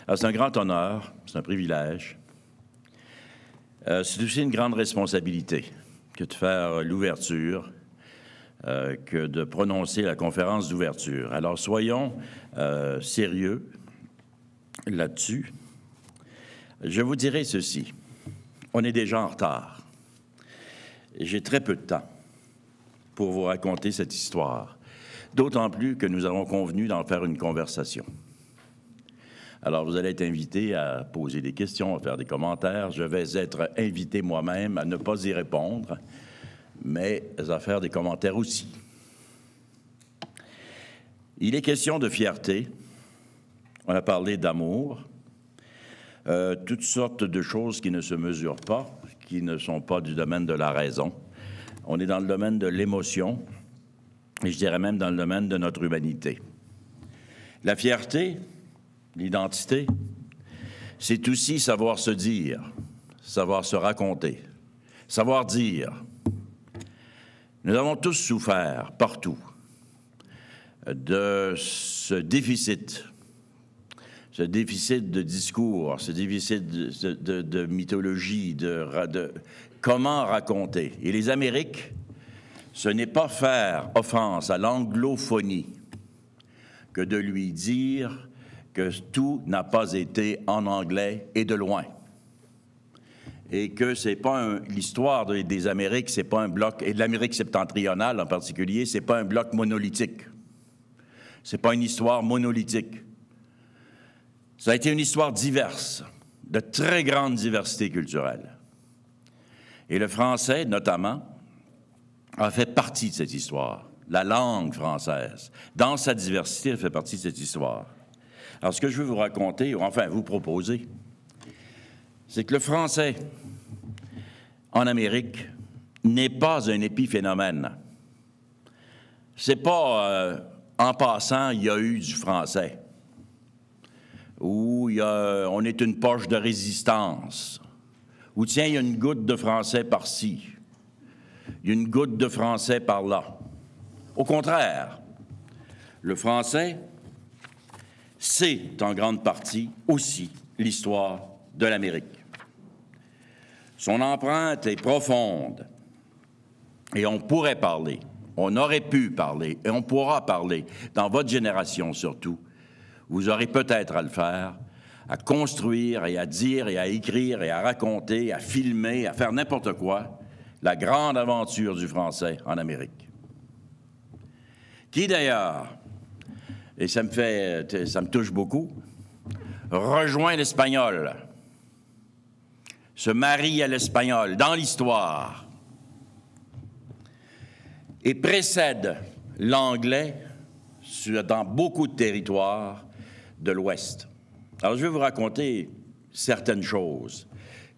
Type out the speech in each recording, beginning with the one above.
Alors, c'est un grand honneur, c'est un privilège. C'est aussi une grande responsabilité que de faire l'ouverture, que de prononcer la conférence d'ouverture. Alors, soyons sérieux là-dessus. Je vous dirai ceci. On est déjà en retard. Et j'ai très peu de temps pour vous raconter cette histoire, d'autant plus que nous avons convenu d'en faire une conversation. Alors, vous allez être invité à poser des questions, à faire des commentaires. Je vais être invité moi-même à ne pas y répondre, mais à faire des commentaires aussi. Il est question de fierté. On a parlé d'amour. Toutes sortes de choses qui ne se mesurent pas, qui ne sont pas du domaine de la raison. On est dans le domaine de l'émotion, et je dirais même dans le domaine de notre humanité. La fierté, l'identité, c'est aussi savoir se dire, savoir se raconter, savoir dire. Nous avons tous souffert, partout, de ce déficit de discours, ce déficit de mythologie, de comment raconter. Et les Amériques, ce n'est pas faire offense à l'anglophonie que de lui dire que tout n'a pas été en anglais et de loin. Et que c'est pas l'histoire des Amériques, c'est pas un bloc, et de l'Amérique septentrionale en particulier, c'est pas un bloc monolithique. C'est pas une histoire monolithique. Ça a été une histoire diverse, de très grande diversité culturelle. Et le français, notamment, a fait partie de cette histoire. La langue française, dans sa diversité, elle fait partie de cette histoire. Alors, ce que je veux vous raconter, ou enfin vous proposer, c'est que le français, en Amérique, n'est pas un épiphénomène. C'est pas en passant, il y a eu du français. Ou on est une poche de résistance. Ou tiens, il y a une goutte de français par-ci. Il y a une goutte de français par-là. Au contraire, le français, c'est en grande partie aussi l'histoire de l'Amérique. Son empreinte est profonde et on pourrait parler, on aurait pu parler et on pourra parler, dans votre génération surtout, vous aurez peut-être à le faire, à construire et à dire et à écrire et à raconter, à filmer, à faire n'importe quoi, la grande aventure du français en Amérique. Qui d'ailleurs, et ça me touche beaucoup, rejoint l'espagnol, se marie à l'espagnol dans l'histoire et précède l'anglais dans beaucoup de territoires de l'Ouest. Alors, je vais vous raconter certaines choses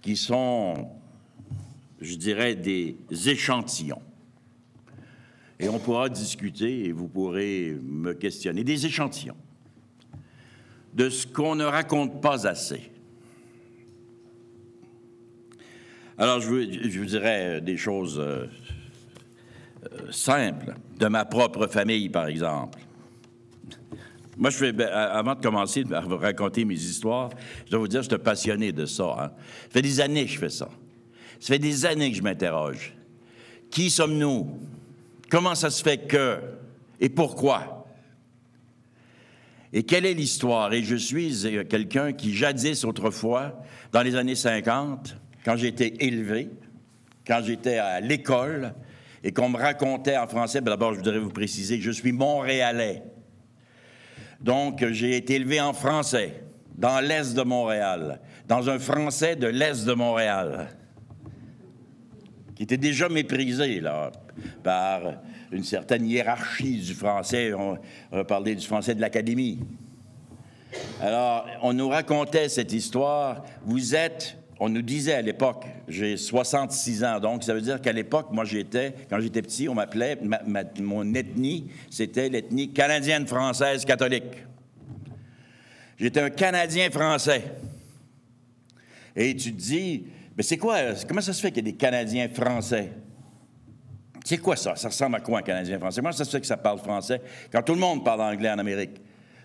qui sont, je dirais, des échantillons. Et on pourra discuter et vous pourrez me questionner. Des échantillons de ce qu'on ne raconte pas assez. Alors, je vous dirais des choses simples, de ma propre famille, par exemple. Moi, avant de commencer à vous raconter mes histoires, je dois vous dire, je suis passionné de ça. Hein. Ça fait des années que je fais ça. Ça fait des années que je m'interroge. Qui sommes-nous? Comment ça se fait que? Et pourquoi? Et quelle est l'histoire? Et je suis quelqu'un qui, jadis, autrefois, dans les années 50, quand j'étais élevé, quand j'étais à l'école, et qu'on me racontait en français, d'abord, je voudrais vous préciser que je suis montréalais. Donc, j'ai été élevé en français, dans l'Est de Montréal, dans un français de l'Est de Montréal, qui était déjà méprisé, là, par une certaine hiérarchie du français. On va parler du français de l'Académie. Alors, on nous racontait cette histoire. On nous disait à l'époque, j'ai 66 ans, donc ça veut dire qu'à l'époque, moi, quand j'étais petit, on m'appelait, mon ethnie, c'était l'ethnie canadienne-française catholique. J'étais un Canadien français. Et tu te dis, mais c'est quoi, comment ça se fait qu'il y a des Canadiens français? C'est quoi ça? Ça ressemble à quoi un Canadien français? Comment ça se fait que ça parle français quand tout le monde parle anglais en Amérique?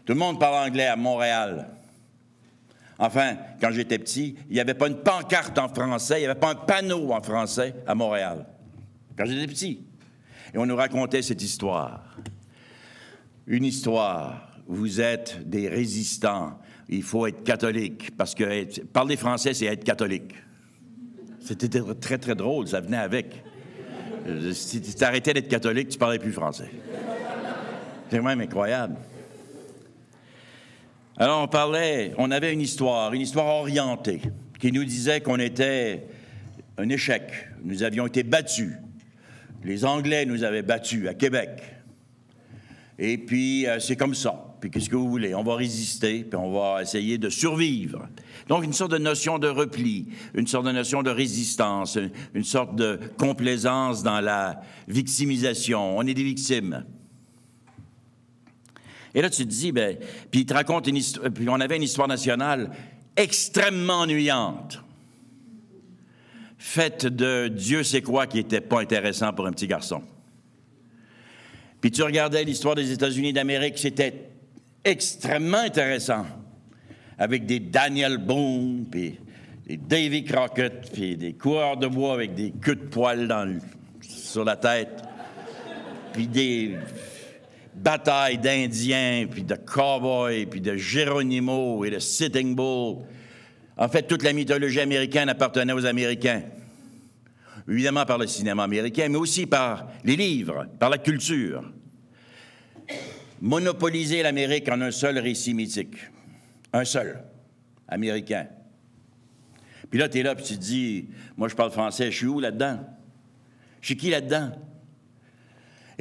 Tout le monde parle anglais à Montréal. Enfin, quand j'étais petit, il n'y avait pas une pancarte en français, il n'y avait pas un panneau en français à Montréal. Quand j'étais petit. Et on nous racontait cette histoire. Une histoire, vous êtes des résistants, il faut être catholique, parce que parler français, c'est être catholique. C'était très, très drôle, ça venait avec. Si tu arrêtais d'être catholique, tu ne parlais plus français. C'est quand même incroyable. Alors, on avait une histoire orientée, qui nous disait qu'on était un échec. Nous avions été battus. Les Anglais nous avaient battus à Québec. Et puis, c'est comme ça. Puis, qu'est-ce que vous voulez? On va résister, puis on va essayer de survivre. Donc, une sorte de notion de repli, une sorte de notion de résistance, une sorte de complaisance dans la victimisation. On est des victimes. Et là, tu te dis, bien, puis il te raconte une histoire, puis on avait une histoire nationale extrêmement ennuyante, faite de Dieu sait quoi qui n'était pas intéressant pour un petit garçon. Puis tu regardais l'histoire des États-Unis d'Amérique, c'était extrêmement intéressant, avec des Daniel Boone, puis des Davy Crockett, puis des coureurs de bois avec des queues de poils sur la tête, puis des batailles d'Indiens, puis de cow-boys, puis de Geronimo et de Sitting Bull. En fait, toute la mythologie américaine appartenait aux Américains. Évidemment par le cinéma américain, mais aussi par les livres, par la culture. Monopoliser l'Amérique en un seul récit mythique. Un seul, américain. Puis là, tu es là, puis tu te dis, moi, je parle français, je suis où là-dedans? Je suis qui là-dedans?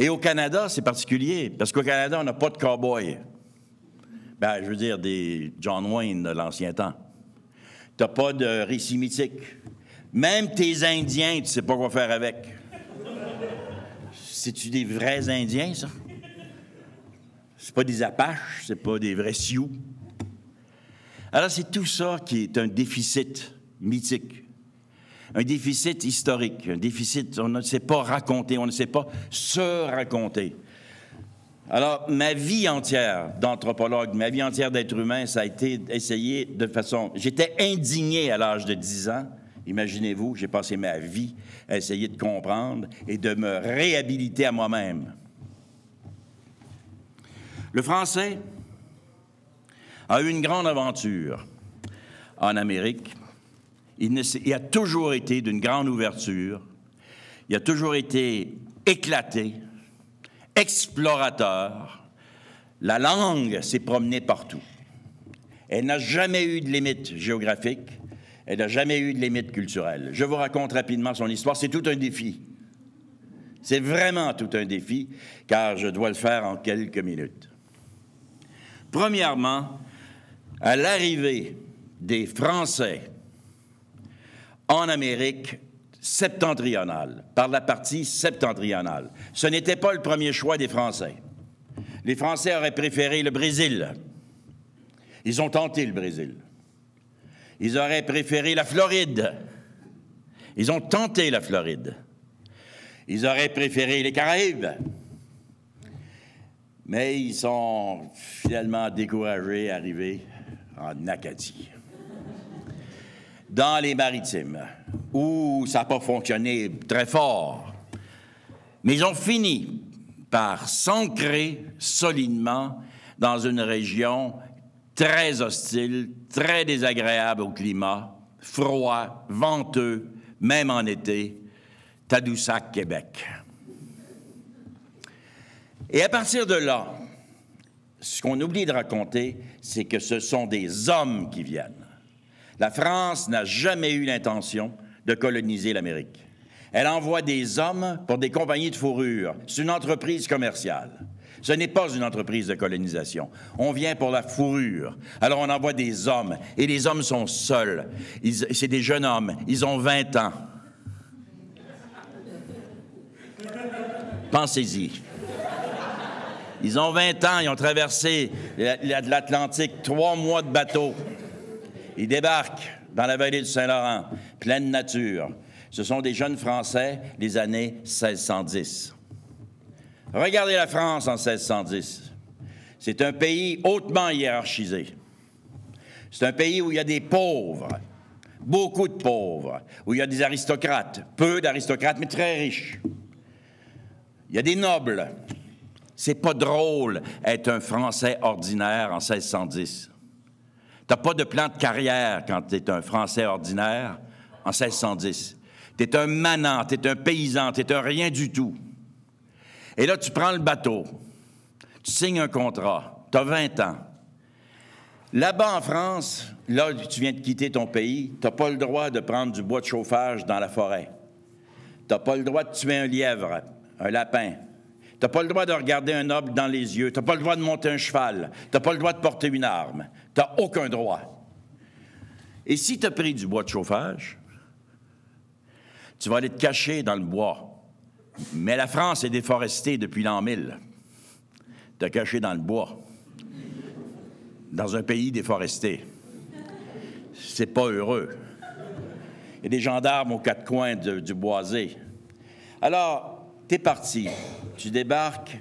Et au Canada, c'est particulier, parce qu'au Canada, on n'a pas de cow-boys. Ben, je veux dire, des John Wayne de l'ancien temps. Tu n'as pas de récit mythique. Même tes Indiens, tu ne sais pas quoi faire avec. C'est-tu des vrais Indiens, ça? C'est pas des Apaches, c'est pas des vrais Sioux. Alors, c'est tout ça qui est un déficit mythique. Un déficit historique, un déficit, on ne sait pas raconter, on ne sait pas se raconter. Alors, ma vie entière d'anthropologue, ma vie entière d'être humain, ça a été essayer de façon... J'étais indigné à l'âge de 10 ans. Imaginez-vous, j'ai passé ma vie à essayer de comprendre et de me réhabiliter à moi-même. Le français a eu une grande aventure en Amérique. Il a toujours été d'une grande ouverture, il a toujours été éclaté, explorateur. La langue s'est promenée partout. Elle n'a jamais eu de limite géographique, elle n'a jamais eu de limite culturelle. Je vous raconte rapidement son histoire, c'est tout un défi. C'est vraiment tout un défi, car je dois le faire en quelques minutes. Premièrement, à l'arrivée des Français en Amérique septentrionale, par la partie septentrionale. Ce n'était pas le premier choix des Français. Les Français auraient préféré le Brésil. Ils ont tenté le Brésil. Ils auraient préféré la Floride. Ils ont tenté la Floride. Ils auraient préféré les Caraïbes. Mais ils sont finalement découragés, arrivés en Acadie. Dans les Maritimes, où ça n'a pas fonctionné très fort. Mais ils ont fini par s'ancrer solidement dans une région très hostile, très désagréable au climat, froid, venteux, même en été, Tadoussac, Québec. Et à partir de là, ce qu'on oublie de raconter, c'est que ce sont des hommes qui viennent. La France n'a jamais eu l'intention de coloniser l'Amérique. Elle envoie des hommes pour des compagnies de fourrure. C'est une entreprise commerciale. Ce n'est pas une entreprise de colonisation. On vient pour la fourrure. Alors, on envoie des hommes. Et les hommes sont seuls. C'est des jeunes hommes. Ils ont 20 ans. Pensez-y. Ils ont 20 ans. Ils ont traversé l'Atlantique 3 mois de bateau. Ils débarquent dans la vallée du Saint-Laurent, pleine nature. Ce sont des jeunes Français des années 1610. Regardez la France en 1610. C'est un pays hautement hiérarchisé. C'est un pays où il y a des pauvres, beaucoup de pauvres, où il y a des aristocrates, peu d'aristocrates, mais très riches. Il y a des nobles. C'est pas drôle être un Français ordinaire en 1610. T'as pas de plan de carrière quand t'es un Français ordinaire en 1610. T'es un manant, t'es un paysan, t'es un rien du tout. Et là, tu prends le bateau, tu signes un contrat, t'as 20 ans. Là-bas en France, là, tu viens de quitter ton pays, t'as pas le droit de prendre du bois de chauffage dans la forêt. T'as pas le droit de tuer un lièvre, un lapin. T'as pas le droit de regarder un noble dans les yeux. T'as pas le droit de monter un cheval. T'as pas le droit de porter une arme. T'as aucun droit. Et si t'as pris du bois de chauffage, tu vas aller te cacher dans le bois. Mais la France est déforestée depuis l'an 1000. T'as caché dans le bois. Dans un pays déforesté. C'est pas heureux. Il y a des gendarmes aux quatre coins du boisé. Alors, t'es parti, tu débarques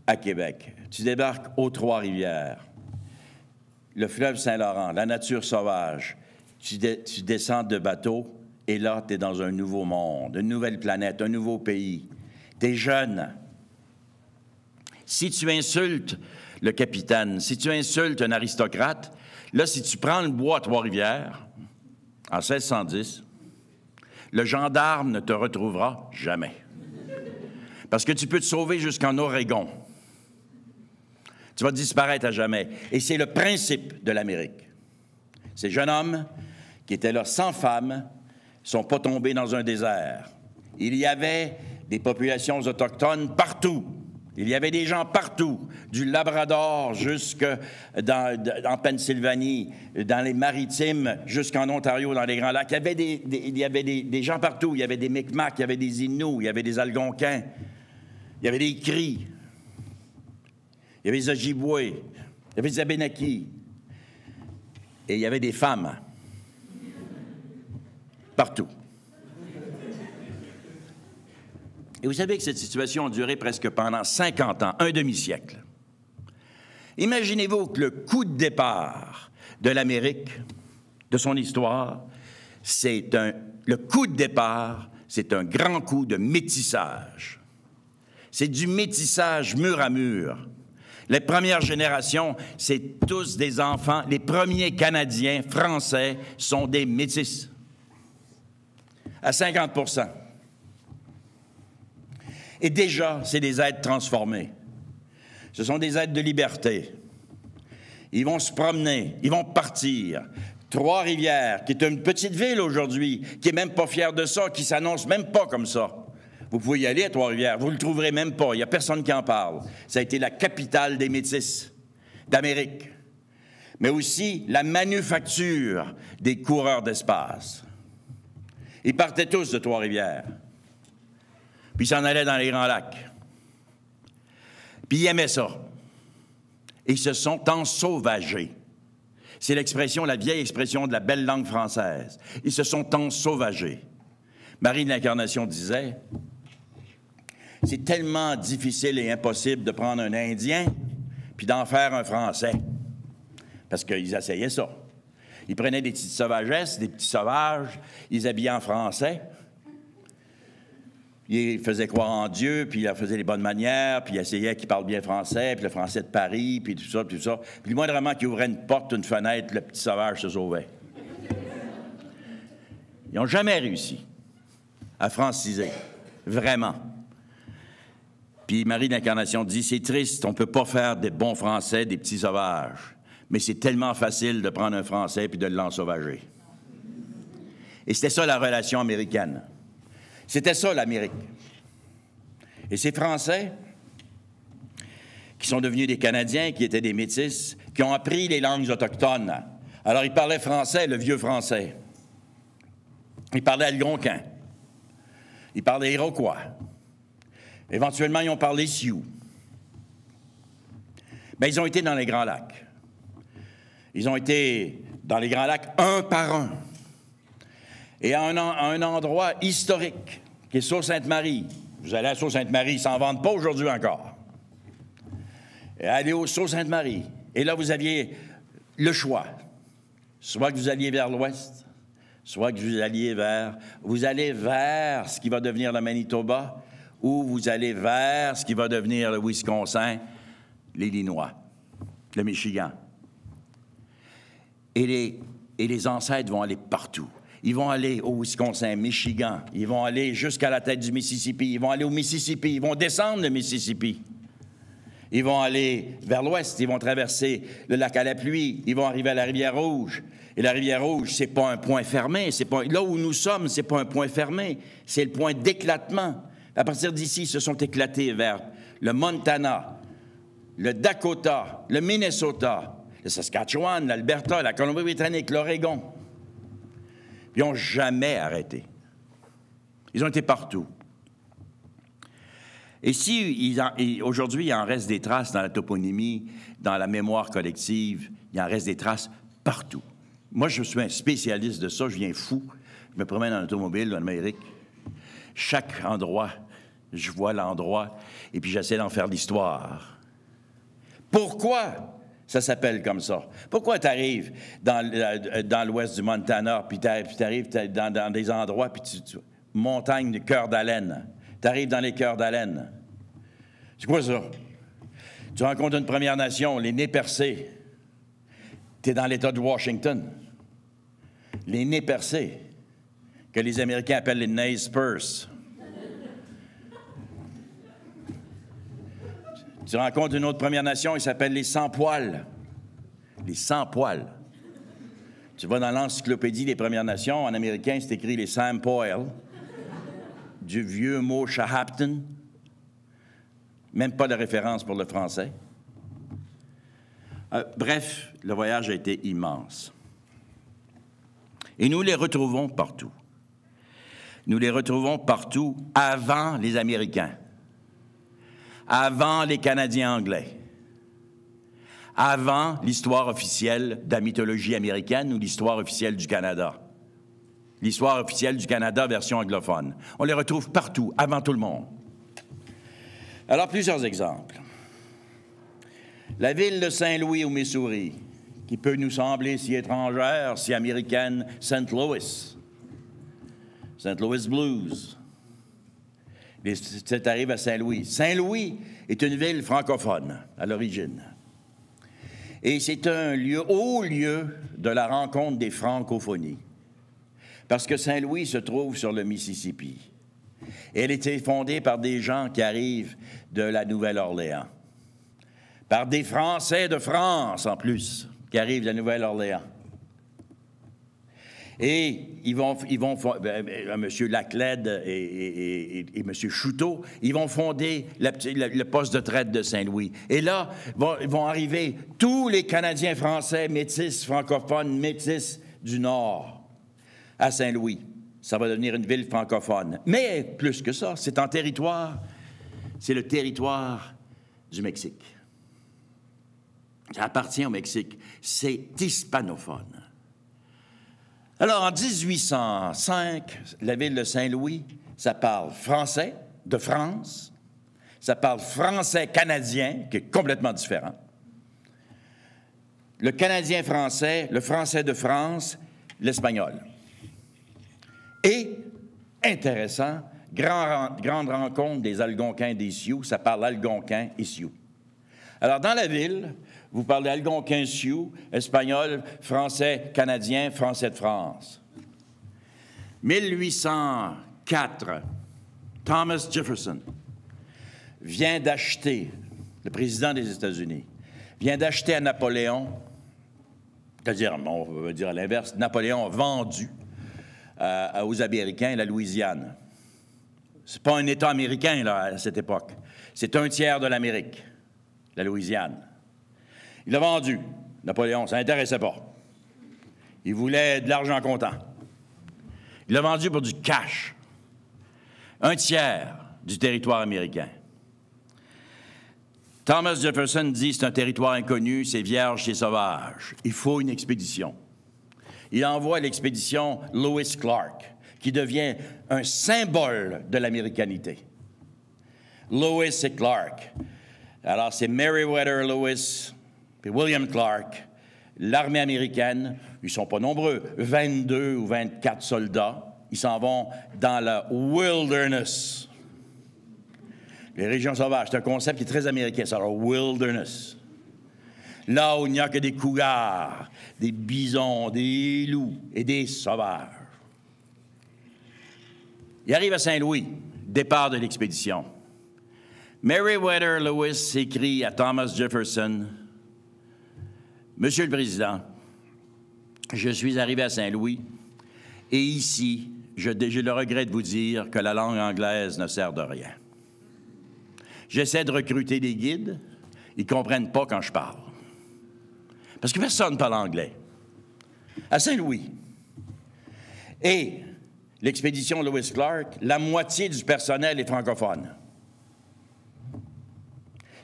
à Québec, tu débarques aux Trois-Rivières, le fleuve Saint-Laurent, la nature sauvage, tu descends de bateau et là, t'es dans un nouveau monde, une nouvelle planète, un nouveau pays. T'es jeune. Si tu insultes le capitaine, si tu insultes un aristocrate, là, si tu prends le bois à Trois-Rivières, en 1610, le gendarme ne te retrouvera jamais. Parce que tu peux te sauver jusqu'en Oregon. Tu vas disparaître à jamais. Et c'est le principe de l'Amérique. Ces jeunes hommes qui étaient là sans femmes ne sont pas tombés dans un désert. Il y avait des populations autochtones partout. Il y avait des gens partout, du Labrador en Pennsylvanie, dans les Maritimes, jusqu'en Ontario, dans les Grands Lacs. Il y avait des gens partout. Il y avait des Micmacs, il y avait des Inuits, il y avait des Algonquins, il y avait des Cris, il y avait des Ojibwés, il y avait des Abénaquis. Et il y avait des femmes. Partout. Et vous savez que cette situation a duré presque pendant 50 ans, un demi-siècle. Imaginez-vous que le coup de départ de l'Amérique, de son histoire, le coup de départ, c'est un grand coup de métissage. C'est du métissage mur à mur. Les premières générations, c'est tous des enfants. Les premiers Canadiens français sont des métis. À 50%. Et déjà, c'est des êtres transformés. Ce sont des êtres de liberté. Ils vont se promener, ils vont partir. Trois-Rivières, qui est une petite ville aujourd'hui, qui n'est même pas fière de ça, qui s'annonce même pas comme ça. Vous pouvez y aller à Trois-Rivières, vous ne le trouverez même pas, il n'y a personne qui en parle. Ça a été la capitale des Métis d'Amérique, mais aussi la manufacture des coureurs d'espace. Ils partaient tous de Trois-Rivières. Puis ils s'en allaient dans les Grands Lacs. Puis ils aimaient ça. Ils se sont ensauvagés. C'est l'expression, la vieille expression de la belle langue française. Ils se sont ensauvagés. Marie de l'Incarnation disait, c'est tellement difficile et impossible de prendre un Indien puis d'en faire un Français. Parce qu'ils essayaient ça. Ils prenaient des petites sauvagesses, des petits sauvages, ils les habillaient en français. Il faisait croire en Dieu, puis il leur faisait les bonnes manières, puis il essayait qu'ils parlent bien français, puis le français de Paris, puis tout ça, puis tout ça. Puis moindrement qu'il ouvrait une porte, une fenêtre, le petit sauvage se sauvait. Ils n'ont jamais réussi à franciser, vraiment. Puis Marie de l'Incarnation dit, c'est triste, on ne peut pas faire des bons Français, des petits sauvages, mais c'est tellement facile de prendre un Français puis de l'ensauvager. Et c'était ça la relation américaine. C'était ça, l'Amérique. Et ces Français, qui sont devenus des Canadiens, qui étaient des Métis, qui ont appris les langues autochtones. Alors, ils parlaient français, le vieux français. Ils parlaient algonquin. Ils parlaient iroquois. Éventuellement, ils ont parlé sioux. Bien, ils ont été dans les Grands Lacs. Ils ont été dans les Grands Lacs un par un. Et à un endroit historique, qui est Sault-Sainte-Marie. Vous allez à Sault-Sainte-Marie, ils ne s'en vendent pas aujourd'hui encore. Et allez au Sault-Sainte-Marie. Et là, vous aviez le choix. Soit que vous alliez vers l'ouest, soit que vous allez vers ce qui va devenir le Manitoba, ou vous allez vers ce qui va devenir le Wisconsin, l'Illinois, le Michigan. Et les ancêtres vont aller partout. Ils vont aller au Wisconsin, Michigan. Ils vont aller jusqu'à la tête du Mississippi. Ils vont aller au Mississippi. Ils vont descendre le Mississippi. Ils vont aller vers l'ouest. Ils vont traverser le lac à la pluie. Ils vont arriver à la rivière Rouge. Et la rivière Rouge, c'est pas un point fermé. C'est pas, là où nous sommes, c'est pas un point fermé. C'est le point d'éclatement. À partir d'ici, ils se sont éclatés vers le Montana, le Dakota, le Minnesota, le Saskatchewan, l'Alberta, la Colombie-Britannique, l'Oregon. Ils n'ont jamais arrêté. Ils ont été partout. Et si aujourd'hui, il en reste des traces dans la toponymie, dans la mémoire collective, il en reste des traces partout. Moi, je suis un spécialiste de ça, je viens fou. Je me promène en automobile en Amérique. Chaque endroit, je vois l'endroit, et puis j'essaie d'en faire l'histoire. Pourquoi ça s'appelle comme ça? Pourquoi tu arrives dans l'ouest du Montana, puis tu arrives dans des endroits, puis montagne de cœur d'haleine. Tu arrives dans les cœurs d'haleine. C'est quoi ça? Tu rencontres une Première Nation, les Nez percés. Tu es dans l'État de Washington. Les Nez percés, que les Américains appellent les Nez Purse. Tu rencontres une autre Première Nation, ils s'appellent les Sans-Poils. Les Sans-Poils. Tu vas dans l'encyclopédie des Premières Nations, en américain, c'est écrit les Sans-Poils, du vieux mot Shahapton. Même pas de référence pour le français. Bref, le voyage a été immense. Et nous les retrouvons partout. Nous les retrouvons partout avant les Américains, avant les Canadiens anglais, avant l'histoire officielle de la mythologie américaine ou l'histoire officielle du Canada. L'histoire officielle du Canada, version anglophone. On les retrouve partout, avant tout le monde. Alors, plusieurs exemples. La ville de Saint-Louis, au Missouri, qui peut nous sembler si étrangère, si américaine, St. Louis. St. Louis Blues. C'est arrivé à Saint-Louis. Saint-Louis est une ville francophone, à l'origine. Et c'est un haut lieu de la rencontre des francophonies. Parce que Saint-Louis se trouve sur le Mississippi. Et elle était fondée par des gens qui arrivent de la Nouvelle-Orléans. Par des Français de France, en plus, qui arrivent de la Nouvelle-Orléans. Et M. Laclede et M. Chouteau, ils vont fonder le poste de traite de Saint-Louis. Et là, vont arriver tous les Canadiens français, métis, francophones, métis du Nord, à Saint-Louis. Ça va devenir une ville francophone. Mais plus que ça, c'est c'est le territoire du Mexique. Ça appartient au Mexique. C'est hispanophone. Alors, en 1805, la ville de Saint-Louis, ça parle français de France, ça parle français canadien, qui est complètement différent. Le canadien français, le français de France, l'espagnol. Et, intéressant, grande rencontre des Algonquins des Sioux, ça parle algonquin et Sioux. Alors, dans la ville, vous parlez algonquin, Sioux, espagnol, français, canadien, français de France. 1804, Thomas Jefferson vient d'acheter, le président des États-Unis, vient d'acheter à Napoléon, c'est-à-dire, on va dire à l'inverse, Napoléon a vendu aux Américains la Louisiane. C'est pas un État américain, là, à cette époque. C'est un tiers de l'Amérique, la Louisiane. Il l'a vendu. Napoléon, ça l'intéressait pas. Il voulait de l'argent comptant. Il l'a vendu pour du cash. Un tiers du territoire américain. Thomas Jefferson dit c'est un territoire inconnu, c'est vierge, c'est sauvage. Il faut une expédition. Il envoie l'expédition Lewis Clark, qui devient un symbole de l'américanité. Lewis et Clark. Alors, c'est Meriwether Lewis puis William Clark l'armée américaine, ils ne sont pas nombreux, 22 ou 24 soldats, ils s'en vont dans la wilderness. Les régions sauvages, c'est un concept qui est très américain, ça, la wilderness. Là où il n'y a que des cougars, des bisons, des loups et des sauvages. Il arrive à Saint-Louis, départ de l'expédition. Meriwether Lewis écrit à Thomas Jefferson, « Monsieur le Président, je suis arrivé à Saint-Louis et ici, j'ai le regret de vous dire que la langue anglaise ne sert de rien. J'essaie de recruter des guides, ils ne comprennent pas quand je parle. Parce que personne ne parle anglais. À Saint-Louis. Et l'expédition Lewis Clark, la moitié du personnel est francophone.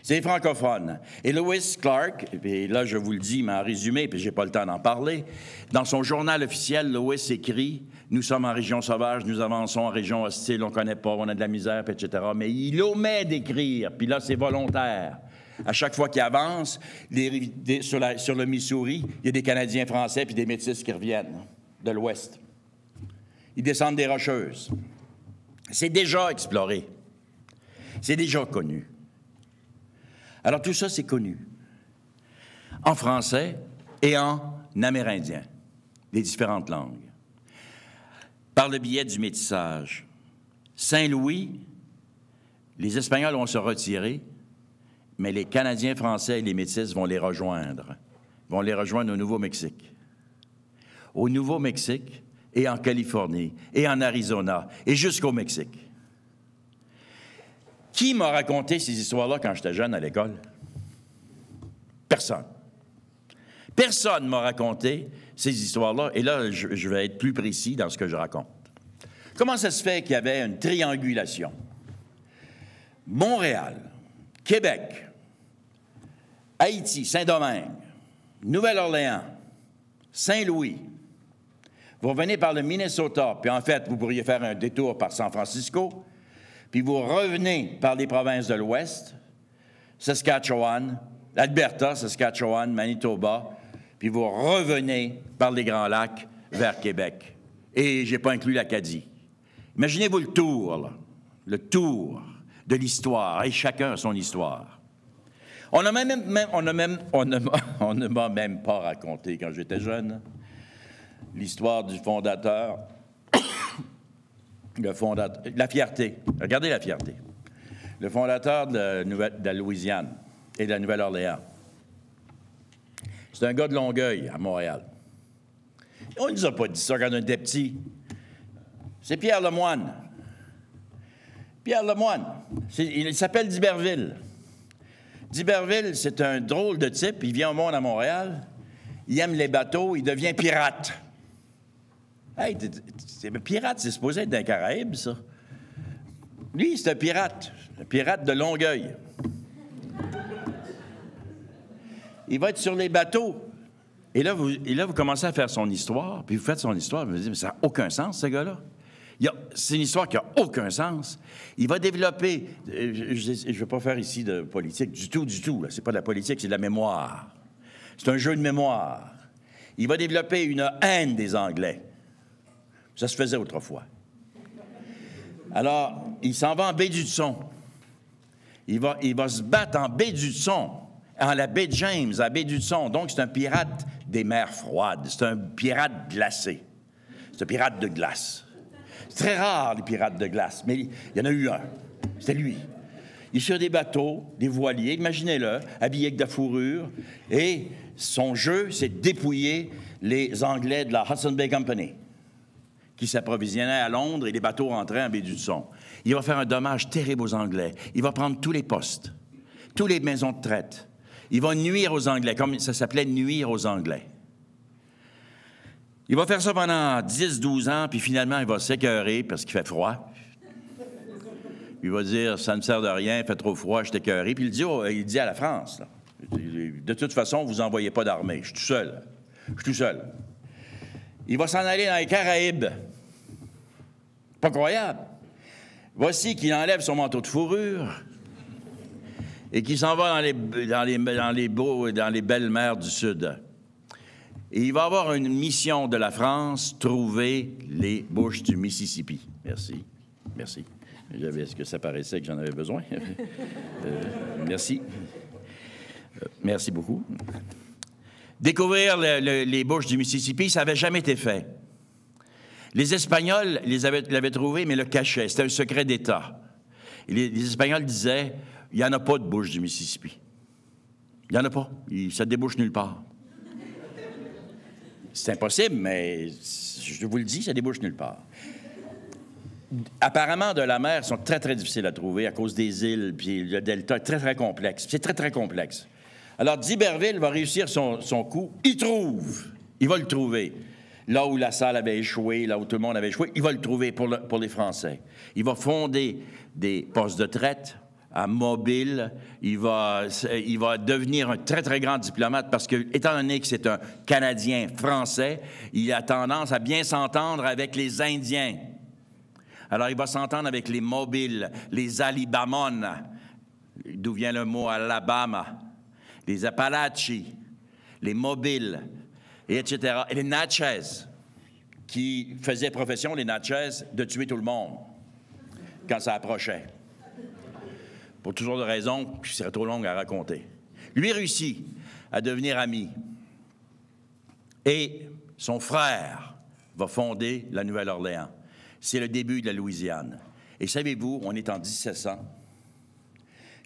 C'est francophone. Et Lewis Clark, et là je vous le dis, mais en résumé, puis je n'ai pas le temps d'en parler, dans son journal officiel, Lewis écrit « Nous sommes en région sauvage, nous avançons en région hostile, on ne connaît pas, on a de la misère, etc. » Mais il omet d'écrire, puis là c'est volontaire. À chaque fois qu'il avance, sur le Missouri, il y a des Canadiens français puis des Métis qui reviennent de l'Ouest. Ils descendent des Rocheuses. C'est déjà exploré. C'est déjà connu. Alors tout ça, c'est connu. En français et en amérindien, les différentes langues. Par le biais du métissage. Saint-Louis, les Espagnols vont se retirer, mais les Canadiens français et les Métis vont les rejoindre. Vont les rejoindre au Nouveau-Mexique. Au Nouveau-Mexique et en Californie et en Arizona et jusqu'au Mexique. Qui m'a raconté ces histoires-là quand j'étais jeune à l'école? Personne. Personne ne m'a raconté ces histoires-là. Et là, je vais être plus précis dans ce que je raconte. Comment ça se fait qu'il y avait une triangulation? Montréal, Québec, Haïti, Saint-Domingue, Nouvelle-Orléans, Saint-Louis. Vous revenez par le Minnesota, puis en fait, vous pourriez faire un détour par San Francisco, puis vous revenez par les provinces de l'Ouest, Saskatchewan, l'Alberta, Saskatchewan, Manitoba, puis vous revenez par les Grands Lacs vers Québec. Et je n'ai pas inclus l'Acadie. Imaginez-vous le tour de l'histoire, et chacun a son histoire. On ne m'a même pas raconté, quand j'étais jeune, l'histoire du fondateur, la fierté. Regardez la fierté. Le fondateur de la Louisiane et de la Nouvelle-Orléans. C'est un gars de Longueuil, à Montréal. On ne nous a pas dit ça quand on était petits. C'est Pierre Lemoine. Pierre Lemoine. Il s'appelle d'Iberville. D'Iberville, c'est un drôle de type. Il vient au monde à Montréal. Il aime les bateaux. Il devient pirate. Hey, pirate, c'est supposé être dans les Caraïbes, ça. Lui, c'est un pirate de Longueuil. Il va être sur les bateaux. Et là, vous commencez à faire son histoire, puis vous faites son histoire, vous vous dites, mais ça n'a aucun sens, ce gars-là. C'est une histoire qui n'a aucun sens. Il va développer... je ne veux pas faire ici de politique, du tout. Ce n'est pas de la politique, c'est de la mémoire. C'est un jeu de mémoire. Il va développer une haine des Anglais. Ça se faisait autrefois. Alors, il s'en va en baie d'Hudson. Il va se battre en baie d'Hudson, en la baie de James, à la baie d'Hudson. Donc, c'est un pirate des mers froides. C'est un pirate glacé. C'est un pirate de glace. C'est très rare, les pirates de glace, mais il y en a eu un. C'était lui. Il est sur des bateaux, des voiliers, imaginez-le, habillé avec de la fourrure, et son jeu, c'est de dépouiller les Anglais de la Hudson Bay Company, qui s'approvisionnaient à Londres, et les bateaux rentraient en baie d'Hudson. Il va faire un dommage terrible aux Anglais. Il va prendre tous les postes, toutes les maisons de traite. Il va nuire aux Anglais, comme ça s'appelait nuire aux Anglais. Il va faire ça pendant 10-12 ans, puis finalement, il va s'écœurer parce qu'il fait froid. Il va dire, ça ne me sert de rien, il fait trop froid, je suis écœuré. Puis il dit à la France, là, de toute façon, vous n'envoyez pas d'armée, je suis tout seul. Il va s'en aller dans les Caraïbes. Pas croyable. Voici qu'il enlève son manteau de fourrure et qu'il s'en va dans les belles mers du Sud. Et il va y avoir une mission de la France, trouver les bouches du Mississippi. Merci. Merci. Est-ce que ça paraissait que j'en avais besoin? Merci. Merci beaucoup. Découvrir les bouches du Mississippi, ça n'avait jamais été fait. Les Espagnols l'avaient trouvé, mais le cachaient. C'était un secret d'État. Et les Espagnols disaient, il n'y en a pas de bouche du Mississippi. Il n'y en a pas. Ça débouche nulle part. C'est impossible, mais je vous le dis, ça débouche nulle part. Apparemment, de la mer sont très, très difficiles à trouver à cause des îles, puis le delta est très, très complexe. C'est très, très complexe. Alors, d'Iberville va réussir son coup. Il va le trouver. Là où la salle avait échoué, là où tout le monde avait échoué, il va le trouver pour les Français. Il va fonder des postes de traite à Mobile. Il va devenir un très, très grand diplomate parce que, étant donné que c'est un Canadien français, il a tendance à bien s'entendre avec les Indiens. Alors, il va s'entendre avec les Mobiles, les Alibamon, d'où vient le mot Alabama, les Appalachies, les Mobiles, etc. Et les Natchez, qui faisaient profession, les Natchez, de tuer tout le monde quand ça approchait. Pour toujours de raisons qui seraient trop longues à raconter. Lui réussit à devenir ami. Et son frère va fonder la Nouvelle-Orléans. C'est le début de la Louisiane. Et savez-vous, on est en 1700,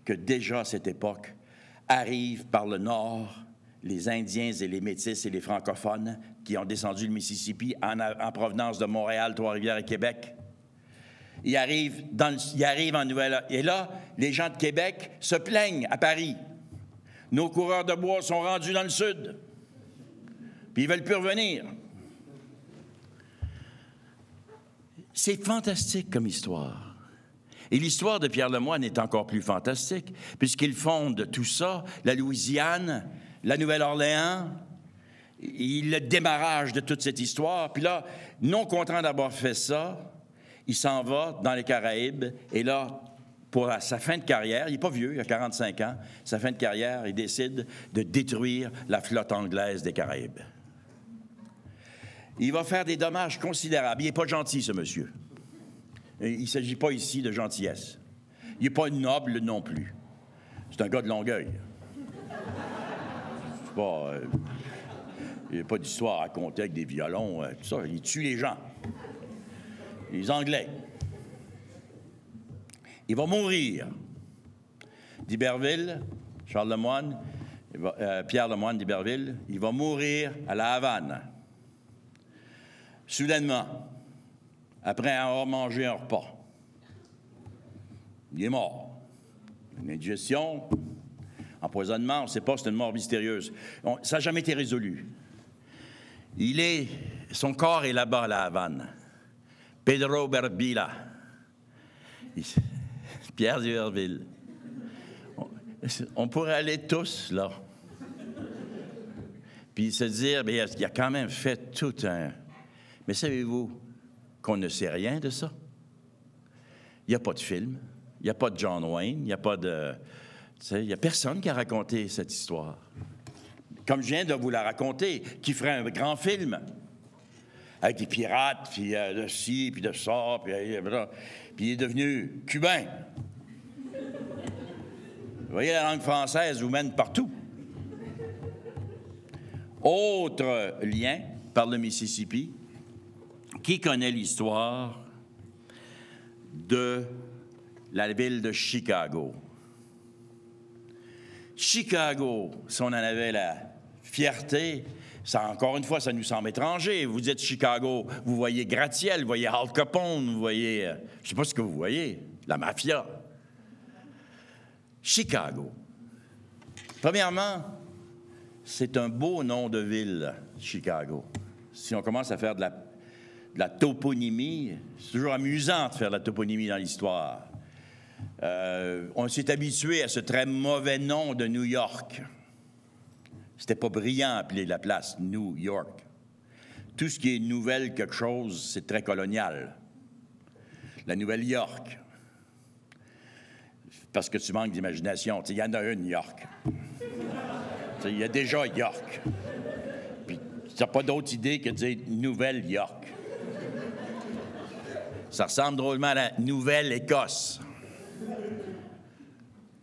que déjà à cette époque, arrivent par le nord les Indiens et les Métis et les francophones qui ont descendu le Mississippi en provenance de Montréal, Trois-Rivières et Québec. Ils arrivent en Nouvelle-Orléans. Et là, les gens de Québec se plaignent à Paris. Nos coureurs de bois sont rendus dans le sud. Puis ils ne veulent plus revenir. C'est fantastique comme histoire. Et l'histoire de Pierre Lemoine est encore plus fantastique, puisqu'il fonde tout ça, la Louisiane, la Nouvelle-Orléans, le démarrage de toute cette histoire. Puis là, non content d'avoir fait ça, il s'en va dans les Caraïbes, et là, pour sa fin de carrière, il n'est pas vieux, il a 45 ans, sa fin de carrière, il décide de détruire la flotte anglaise des Caraïbes. Il va faire des dommages considérables. Il n'est pas gentil, ce monsieur. Il ne s'agit pas ici de gentillesse. Il n'est pas noble non plus. C'est un gars de Longueuil. C'est pas... il n'y a pas d'histoire à raconter avec des violons, tout ça. Il tue les gens. Les Anglais. Il va mourir. D'Iberville, Charles Lemoine, Pierre Lemoine d'Iberville, il va mourir à La Havane. Soudainement, après avoir mangé un repas, il est mort. Une indigestion, empoisonnement, on ne sait pas, c'est une mort mystérieuse. Ça n'a jamais été résolu. Son corps est là-bas à La Havane. Pedro Berbila, Pierre d'Iberville. On pourrait aller tous là. Puis se dire, bien, il a quand même fait tout un... Mais savez-vous qu'on ne sait rien de ça? Il n'y a pas de film, il n'y a pas de John Wayne, il n'y a pas de... Il n'y a personne qui a raconté cette histoire. Comme je viens de vous la raconter, qui ferait un grand film avec des pirates, puis de ci, puis de ça, puis il est devenu cubain. Vous voyez, la langue française vous mène partout. Autre lien par le Mississippi. Qui connaît l'histoire de la ville de Chicago? Chicago, si on en avait la fierté, ça, encore une fois, ça nous semble étranger. Vous dites Chicago, vous voyez Gratte-Ciel, vous voyez Al Capone, vous voyez, je ne sais pas ce que vous voyez, la mafia. Chicago. Premièrement, c'est un beau nom de ville, Chicago. Si on commence à faire de la toponymie, c'est toujours amusant de faire de la toponymie dans l'histoire. On s'est habitué à ce très mauvais nom de New York. C'était pas brillant appeler la place New York. Tout ce qui est nouvelle quelque chose, c'est très colonial. La Nouvelle-York. Parce que tu manques d'imagination. Il y en a une York. Il y a déjà York. Puis Tu n'as pas d'autre idée que de dire Nouvelle-York. Ça ressemble drôlement à la Nouvelle-Écosse.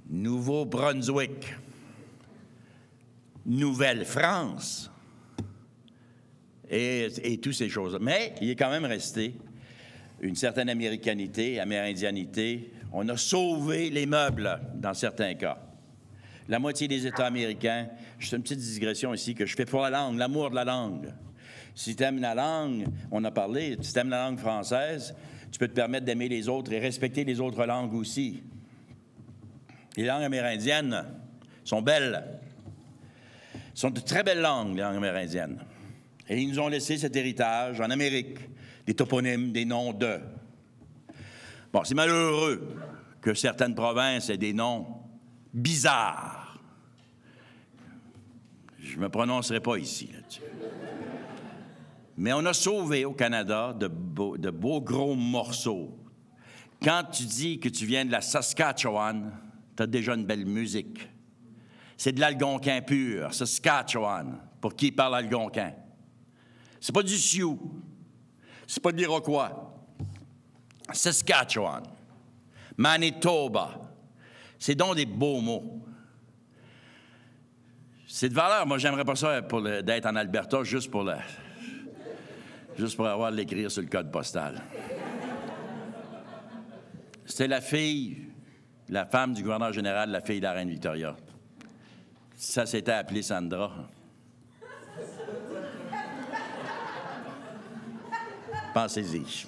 Nouveau-Brunswick. Nouvelle-France. Et toutes ces choses-là. Mais il est quand même resté une certaine américanité, amérindianité. On a sauvé les meubles dans certains cas. La moitié des États américains, je fais une petite digression ici que je fais pour la langue, l'amour de la langue. Si tu aimes la langue, on a parlé, si tu aimes la langue française, tu peux te permettre d'aimer les autres et respecter les autres langues aussi. Les langues amérindiennes sont belles. Ce sont de très belles langues, les langues amérindiennes. Et ils nous ont laissé cet héritage en Amérique, des toponymes, des noms de. Bon, c'est malheureux que certaines provinces aient des noms bizarres. Je ne me prononcerai pas ici là-dessus. Mais on a sauvé au Canada de beaux gros morceaux. Quand tu dis que tu viens de la Saskatchewan, tu as déjà une belle musique. C'est de l'algonquin pur, Saskatchewan, pour qui parle algonquin. C'est pas du Sioux, c'est pas de l'Iroquois. Saskatchewan, Manitoba, c'est donc des beaux mots. C'est de valeur. Moi, j'aimerais pas ça d'être en Alberta juste pour avoir l'écrire sur le code postal. C'était la femme du gouverneur général, la fille de la reine Victoria. Ça s'était appelé Sandra. Pensez-y.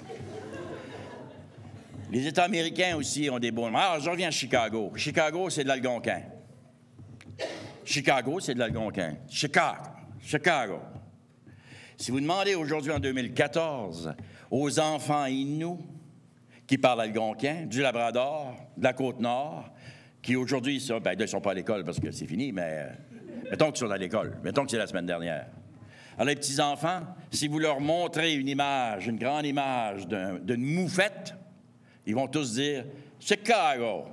Les États américains aussi ont des beaux noms. Alors, je reviens à Chicago. Chicago, c'est de l'algonquin. Chicago, c'est de l'algonquin. Chicago. Si vous demandez aujourd'hui, en 2014, aux enfants Inuits qui parlent algonquin, du Labrador, de la Côte-Nord, qui aujourd'hui, ils ne sont pas à l'école parce que c'est fini, mais mettons qu'ils sont à l'école. Mettons que c'est la semaine dernière. Alors, les petits-enfants, si vous leur montrez une image, une grande image d'une moufette, ils vont tous dire « Chicago ».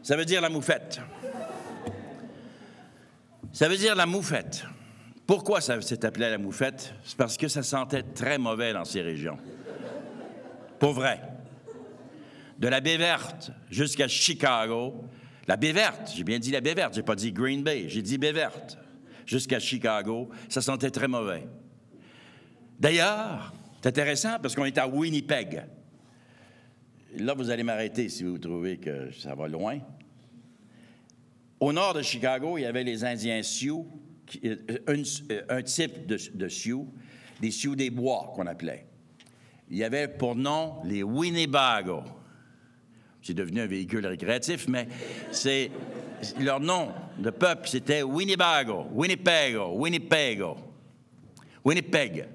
Ça veut dire la moufette. Ça veut dire la moufette. Pourquoi ça s'est appelé la moufette? C'est parce que ça sentait très mauvais dans ces régions. Pour vrai. De la baie verte jusqu'à Chicago. La baie verte, j'ai bien dit la baie verte, j'ai pas dit Green Bay, j'ai dit baie verte. Jusqu'à Chicago, ça sentait très mauvais. D'ailleurs, c'est intéressant parce qu'on est à Winnipeg. Là, vous allez m'arrêter si vous trouvez que ça va loin. Au nord de Chicago, il y avait les Indiens Sioux, un type de Sioux, des Sioux des Bois qu'on appelait. Il y avait pour nom les Winnebago. C'est devenu un véhicule récréatif, mais c'est leur nom de peuple, c'était Winnebago, Winnipego, Winnipego, Winnipeg.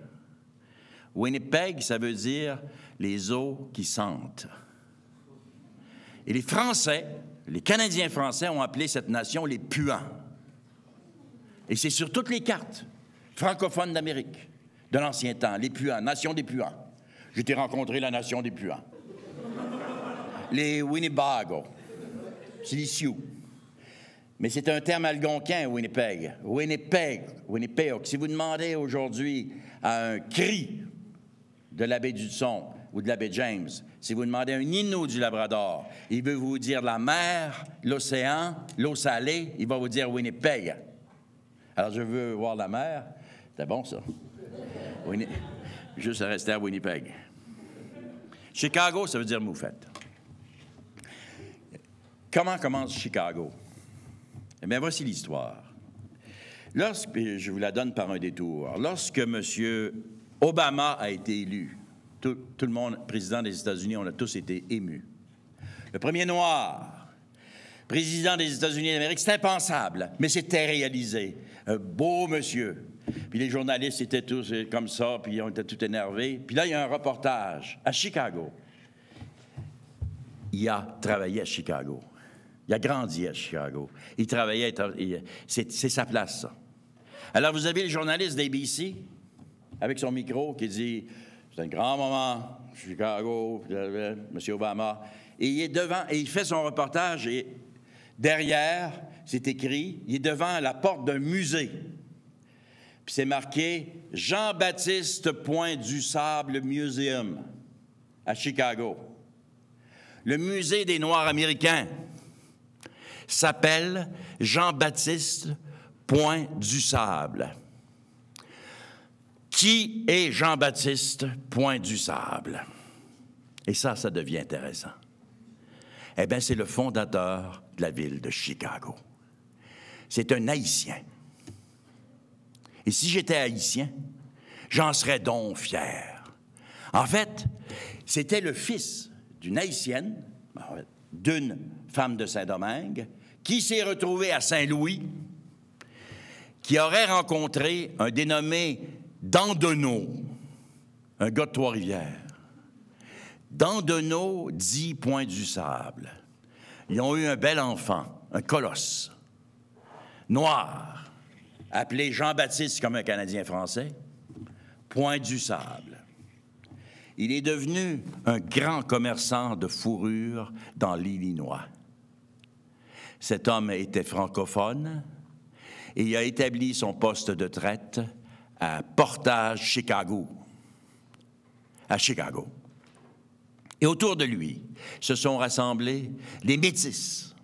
Winnipeg, ça veut dire les eaux qui sentent. Et les Français, les Canadiens français ont appelé cette nation les Puants. Et c'est sur toutes les cartes francophones d'Amérique, de l'ancien temps, les Puants, nation des Puants. J'ai été rencontrer la nation des Puants. Les Winnebago, c'est les Sioux. Mais c'est un terme algonquin, Winnipeg. Winnipeg. Si vous demandez aujourd'hui à un cri de la baie d'Hudson ou de la baie James, si vous demandez à un Innu du Labrador, il veut vous dire la mer, l'océan, l'eau salée, il va vous dire Winnipeg. Alors, je veux voir la mer. C'était bon, ça. Juste rester à Winnipeg. Chicago, ça veut dire moufette. Comment commence Chicago? Eh bien, voici l'histoire. Je vous la donne par un détour. Lorsque M. Obama a été élu, tout le monde, président des États-Unis, on a tous été émus. Le premier noir, président des États-Unis d'Amérique, c'est impensable, mais c'était réalisé. Un beau monsieur. Puis les journalistes étaient tous comme ça, puis on était tout énervés. Puis là, il y a un reportage à Chicago. Il a travaillé à Chicago. Il a grandi à Chicago. Il travaillait, c'est sa place, ça. Alors, vous avez le journaliste d'ABC, avec son micro, qui dit « C'est un grand moment, Chicago, M. Obama. » Et il est devant, et il fait son reportage, et derrière, c'est écrit, il est devant la porte d'un musée. puis c'est marqué « Jean-Baptiste Point du Sable Museum » à Chicago. Le musée des Noirs américains s'appelle Jean-Baptiste Point du Sable. Qui est Jean-Baptiste Point du Sable? Et ça devient intéressant. Eh bien, c'est le fondateur de la ville de Chicago. C'est un Haïtien. Et si j'étais Haïtien, j'en serais donc fier. En fait, c'était le fils d'une Haïtienne, d'une femme de Saint-Domingue, qui s'est retrouvée à Saint-Louis, qui aurait rencontré un dénommé Dandonneau, un gars de Trois-Rivières. Dandonneau dit Point du Sable. Ils ont eu un bel enfant, un colosse, noir, appelé Jean-Baptiste comme un Canadien français, Point du Sable. Il est devenu un grand commerçant de fourrure dans l'Illinois. Cet homme était francophone et il a établi son poste de traite à Portage, Chicago. À Chicago. Et autour de lui se sont rassemblés des métis.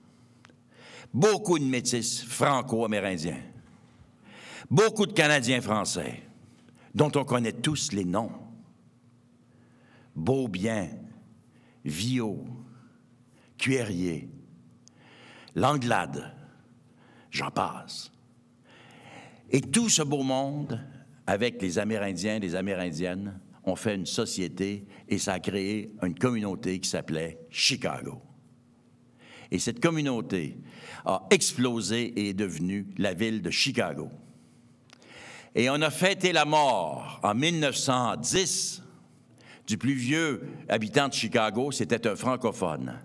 Beaucoup de métis franco-amérindiens. Beaucoup de Canadiens français, dont on connaît tous les noms. Beaubien, Viau, Cuerrier, Langlade, j'en passe. Et tout ce beau monde, avec les Amérindiens et les Amérindiennes, ont fait une société et ça a créé une communauté qui s'appelait Chicago. Et cette communauté a explosé et est devenue la ville de Chicago. Et on a fêté la mort en 1910 du plus vieux habitant de Chicago, c'était un francophone.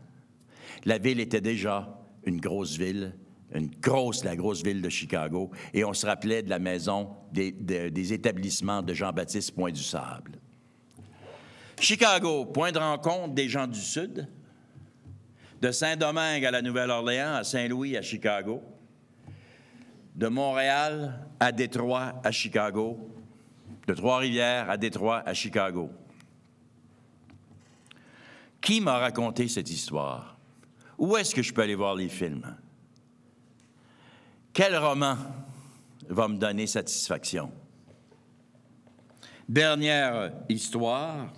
La ville était déjà une grosse ville, la grosse ville de Chicago, et on se rappelait de la maison des établissements de Jean-Baptiste Point du Sable. Chicago, point de rencontre des gens du Sud, de Saint-Domingue à la Nouvelle-Orléans, à Saint-Louis, à Chicago, de Montréal à Détroit, à Chicago, de Trois-Rivières à Détroit, à Chicago. Qui m'a raconté cette histoire? Où est-ce que je peux aller voir les films? Quel roman va me donner satisfaction? Dernière histoire.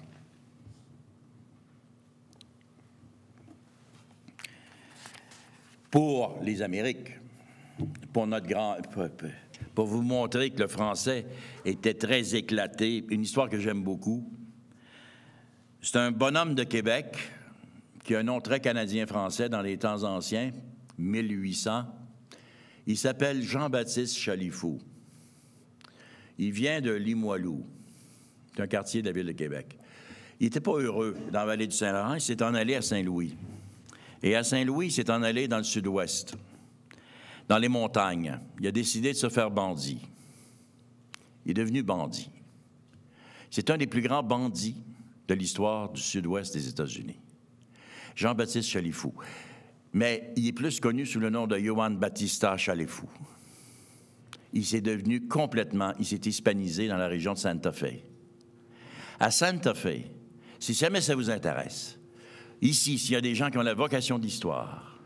Pour les Amériques, pour vous montrer que le français était très éclaté, une histoire que j'aime beaucoup. C'est un bonhomme de Québec qui a un nom très canadien-français dans les temps anciens, 1800. Il s'appelle Jean-Baptiste Chalifou. Il vient de Limoilou. C'est un quartier de la ville de Québec. Il n'était pas heureux dans la vallée du Saint-Laurent. Il s'est en allé à Saint-Louis. Et à Saint-Louis, il s'est en allé dans le sud-ouest, dans les montagnes. Il a décidé de se faire bandit. Il est devenu bandit. C'est un des plus grands bandits de l'histoire du sud-ouest des États-Unis. Jean-Baptiste Chalifou. Mais il est plus connu sous le nom de Johann Battista Chalifou. Il s'est hispanisé dans la région de Santa Fe. À Santa Fe, si jamais ça vous intéresse, ici, s'il y a des gens qui ont la vocation d'histoire,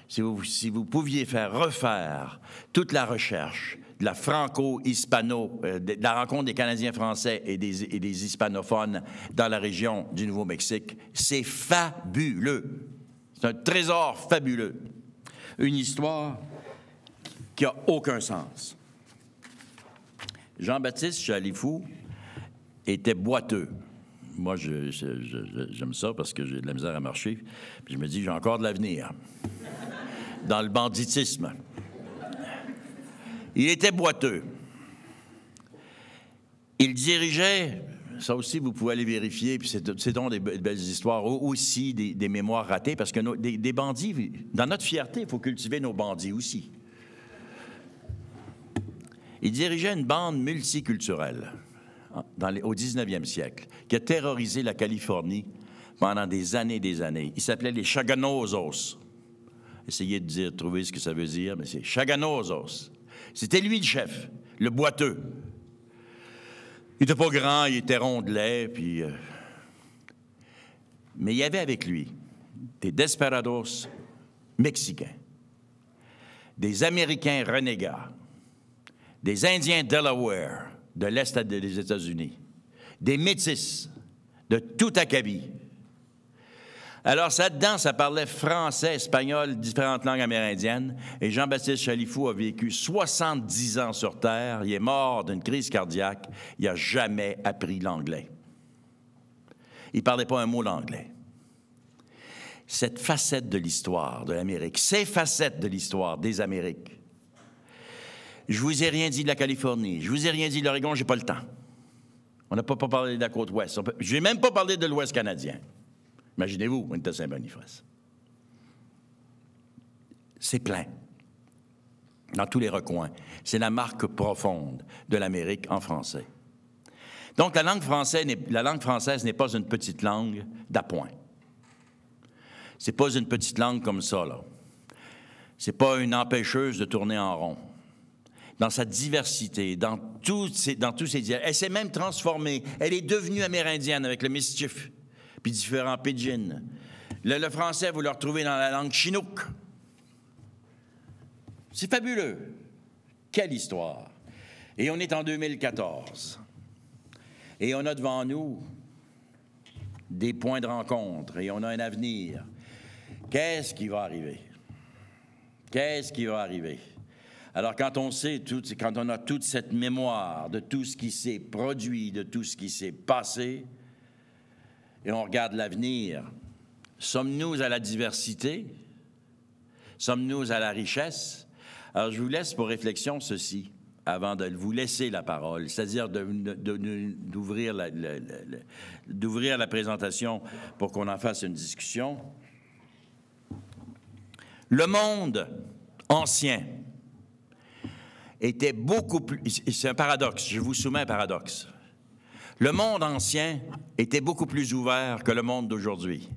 si vous pouviez refaire toute la recherche de la franco-hispano, de la rencontre des Canadiens français et des hispanophones dans la région du Nouveau-Mexique, c'est fabuleux. C'est un trésor fabuleux. Une histoire qui n'a aucun sens. Jean-Baptiste Chalifou était boiteux. Moi, j'aime ça parce que j'ai de la misère à marcher. Puis je me dis, j'ai encore de l'avenir dans le banditisme. Il était boiteux. Il dirigeait, ça aussi, vous pouvez aller vérifier, puis c'est donc des belles histoires, aussi des mémoires ratées, parce que des bandits, dans notre fierté, il faut cultiver nos bandits aussi. Il dirigeait une bande multiculturelle au 19e siècle, qui a terrorisé la Californie pendant des années et des années. Il s'appelait les Chaganosos. Essayez de trouver ce que ça veut dire, mais c'est Chaganosos. C'était lui le chef, le boiteux. Il n'était pas grand, il était rondelet, puis... Mais il y avait avec lui des desperados mexicains, des Américains renégats, des Indiens Delaware de l'Est des États-Unis, des Métis de tout acabit. Alors, là-dedans, ça parlait français, espagnol, différentes langues amérindiennes. Et Jean-Baptiste Chalifou a vécu 70 ans sur Terre. Il est mort d'une crise cardiaque. Il n'a jamais appris l'anglais. Il ne parlait pas un mot l'anglais. Cette facette de l'histoire de l'Amérique, ces facettes de l'histoire des Amériques, je vous ai rien dit de la Californie, je vous ai rien dit de l'Oregon, j'ai pas le temps. On n'a pas parlé de la côte ouest. Je n'ai même pas parlé de l'Ouest canadien. Imaginez-vous, on était à Saint-Boniface. C'est plein. Dans tous les recoins. C'est la marque profonde de l'Amérique en français. Donc, la langue française n'est pas une petite langue d'appoint. C'est pas une petite langue comme ça, là. C'est pas une empêcheuse de tourner en rond. Dans sa diversité, dans tous ses dialectes. Elle s'est même transformée. Elle est devenue amérindienne avec le mischief, puis différents pidgins. Le français, vous le retrouvez dans la langue chinook. C'est fabuleux. Quelle histoire. Et on est en 2014. Et on a devant nous des points de rencontre et on a un avenir. Qu'est-ce qui va arriver? Qu'est-ce qui va arriver? Alors, quand on sait, quand on a toute cette mémoire de tout ce qui s'est produit, de tout ce qui s'est passé, et on regarde l'avenir, sommes-nous à la diversité? Sommes-nous à la richesse? Alors, je vous laisse pour réflexion ceci, avant de vous laisser la parole, c'est-à-dire d'ouvrir la présentation pour qu'on en fasse une discussion. Le monde ancien était beaucoup plus... C'est un paradoxe, je vous soumets un paradoxe. Le monde ancien était beaucoup plus ouvert que le monde d'aujourd'hui.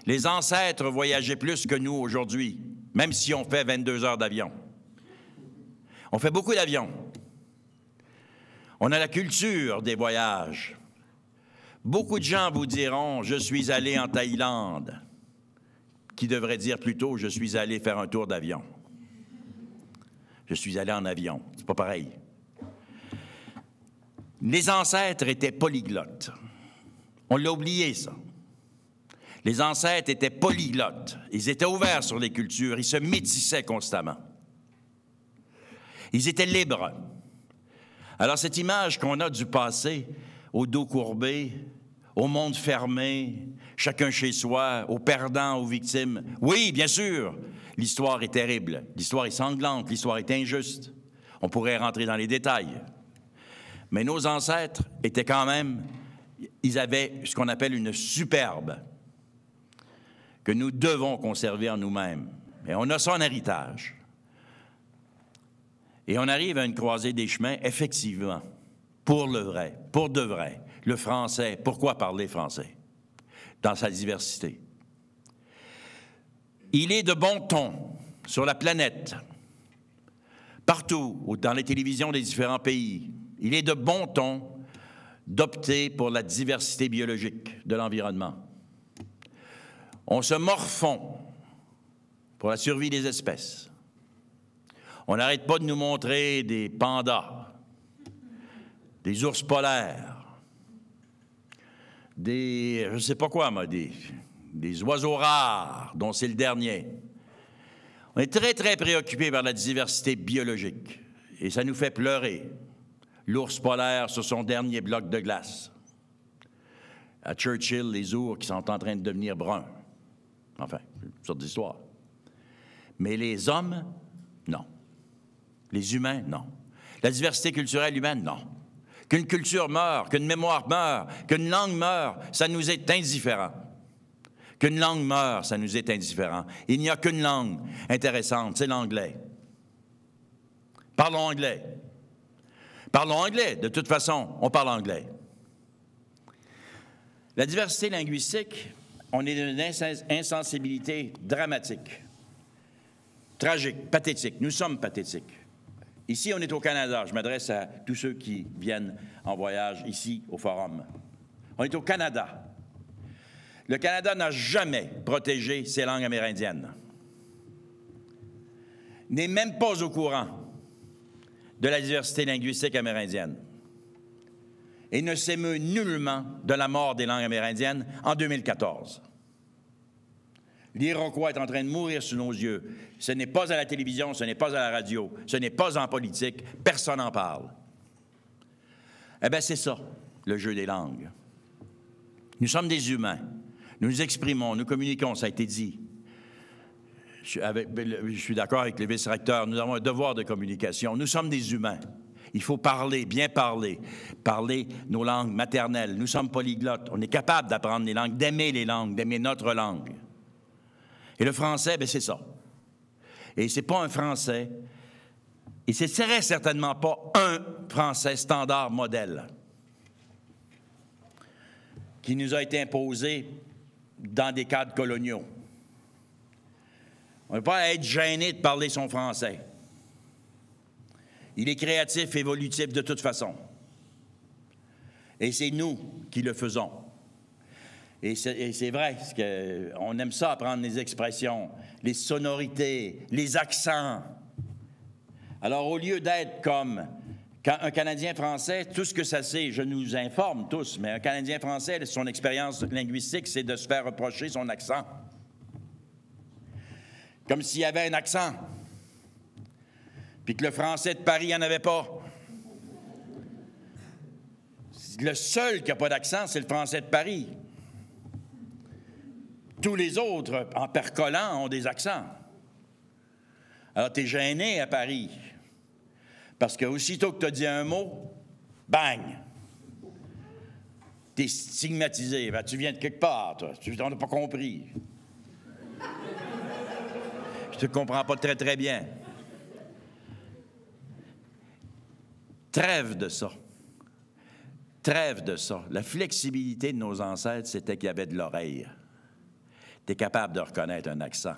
Les ancêtres voyageaient plus que nous aujourd'hui, même si on fait 22 heures d'avion. On fait beaucoup d'avions. On a la culture des voyages. Beaucoup de gens vous diront « Je suis allé en Thaïlande », qui devrait dire plutôt « Je suis allé faire un tour d'avion ». Je suis allé en avion. C'est pas pareil. Les ancêtres étaient polyglottes. On l'a oublié, ça. Les ancêtres étaient polyglottes. Ils étaient ouverts sur les cultures. Ils se métissaient constamment. Ils étaient libres. Alors, cette image qu'on a du passé, au dos courbé, au monde fermé, chacun chez soi, aux perdants, aux victimes, oui, bien sûr, l'histoire est terrible, l'histoire est sanglante, l'histoire est injuste. On pourrait rentrer dans les détails. Mais nos ancêtres étaient quand même, ils avaient ce qu'on appelle une superbe que nous devons conserver en nous-mêmes. Et on a ça en héritage. Et on arrive à une croisée des chemins, effectivement, pour le vrai, pour de vrai. Le français, pourquoi parler français? Dans sa diversité. Il est de bon ton sur la planète, partout, dans les télévisions des différents pays, il est de bon ton d'opter pour la diversité biologique de l'environnement. On se morfond pour la survie des espèces. On n'arrête pas de nous montrer des pandas, des ours polaires, des, je ne sais pas quoi, moi, des oiseaux rares, dont c'est le dernier. On est très, très préoccupés par la diversité biologique. Et ça nous fait pleurer. L'ours polaire sur son dernier bloc de glace. À Churchill, les ours qui sont en train de devenir bruns. Enfin, une sorte d'histoire. Mais les hommes, non. Les humains, non. La diversité culturelle humaine, non. Qu'une culture meure, qu'une mémoire meure, qu'une langue meure, ça nous est indifférent. Qu'une langue meure, ça nous est indifférent. Il n'y a qu'une langue intéressante, c'est l'anglais. Parlons anglais. Parlons anglais. De toute façon, on parle anglais. La diversité linguistique, on est d'une insensibilité dramatique, tragique, pathétique. Nous sommes pathétiques. Ici, on est au Canada. Je m'adresse à tous ceux qui viennent en voyage ici, au Forum. On est au Canada. Le Canada n'a jamais protégé ses langues amérindiennes. N'est même pas au courant de la diversité linguistique amérindienne. Et ne s'émeut nullement de la mort des langues amérindiennes en 2014. L'Iroquois est en train de mourir sous nos yeux. Ce n'est pas à la télévision, ce n'est pas à la radio, ce n'est pas en politique, personne n'en parle. Eh bien, c'est ça, le jeu des langues. Nous sommes des humains. Nous nous exprimons, nous communiquons, ça a été dit. Je suis d'accord avec le vice-recteur, nous avons un devoir de communication. Nous sommes des humains. Il faut parler, bien parler nos langues maternelles. Nous sommes polyglottes. On est capable d'apprendre les langues, d'aimer notre langue. Et le français, bien, c'est ça. Et c'est pas un français, et ce serait certainement pas un français standard modèle qui nous a été imposé dans des cadres coloniaux. On ne peut pas être gêné de parler son français. Il est créatif, évolutif de toute façon. Et c'est nous qui le faisons. Et c'est vrai, on aime ça, apprendre les expressions, les sonorités, les accents. Alors, au lieu d'être comme un Canadien français, tout ce que ça sait, je nous informe tous, mais un Canadien français, son expérience linguistique, c'est de se faire reprocher son accent. Comme s'il y avait un accent, puis que le français de Paris n'en avait pas. Le seul qui n'a pas d'accent, c'est le français de Paris. Tous les autres, en percolant, ont des accents. Alors, tu es gêné à Paris. Parce que aussitôt que tu as dit un mot, bang! Tu es stigmatisé. Ben, tu viens de quelque part, toi. On n'a pas compris. Je te comprends pas très, très bien. Trêve de ça. Trêve de ça. La flexibilité de nos ancêtres, c'était qu'il y avait de l'oreille. Tu es capable de reconnaître un accent.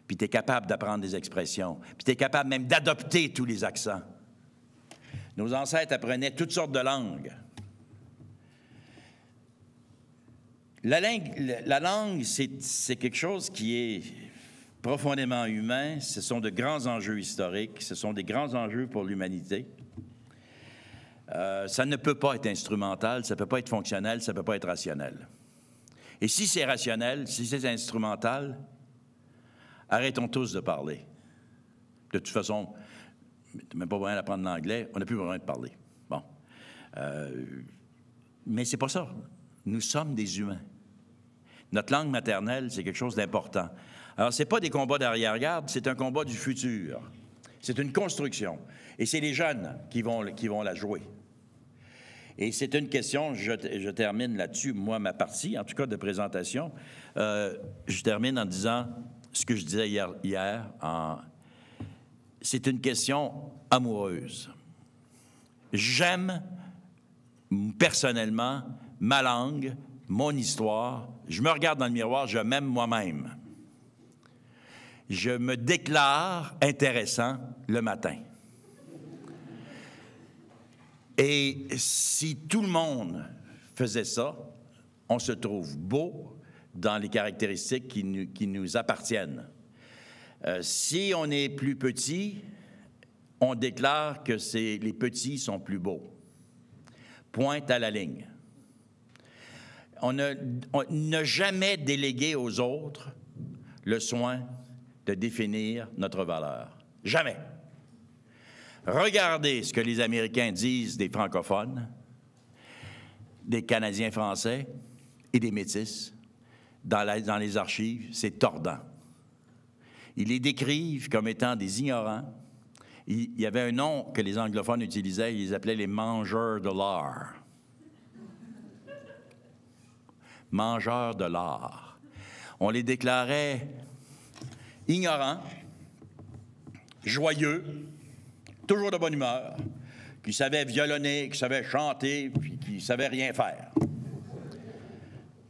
Puis tu es capable d'apprendre des expressions. Puis tu es capable même d'adopter tous les accents. Nos ancêtres apprenaient toutes sortes de langues. La langue, c'est quelque chose qui est profondément humain. Ce sont de grands enjeux historiques. Ce sont des grands enjeux pour l'humanité. Ça ne peut pas être instrumental, ça ne peut pas être fonctionnel, ça ne peut pas être rationnel. Et si c'est rationnel, si c'est instrumental, arrêtons tous de parler. De toute façon, tu n'as même pas besoin d'apprendre l'anglais, on n'a plus besoin de parler. Bon. Mais c'est pas ça. Nous sommes des humains. Notre langue maternelle, c'est quelque chose d'important. Alors, ce n'est pas des combats d'arrière-garde, c'est un combat du futur. C'est une construction. Et c'est les jeunes qui vont la jouer. Et c'est une question, je termine là-dessus, moi, ma partie, en tout cas de présentation. Je termine en disant ce que je disais hier c'est une question amoureuse. J'aime personnellement ma langue, mon histoire. Je me regarde dans le miroir, je m'aime moi-même. Je me déclare intéressant le matin. Et si tout le monde faisait ça, on se trouve beau dans les caractéristiques qui nous appartiennent. Si on est plus petit, on déclare que les petits sont plus beaux. Pointe à la ligne. On n'a jamais délégué aux autres le soin de définir notre valeur. Jamais. Regardez ce que les Américains disent des francophones, des Canadiens français et des Métis dans les archives, c'est tordant. Ils les décrivent comme étant des ignorants. Il y avait un nom que les anglophones utilisaient, ils les appelaient les mangeurs de l'art. Mangeurs de l'art. On les déclarait ignorants, joyeux, toujours de bonne humeur, qui savaient violonner, qui savaient chanter, puis qui ne savaient rien faire.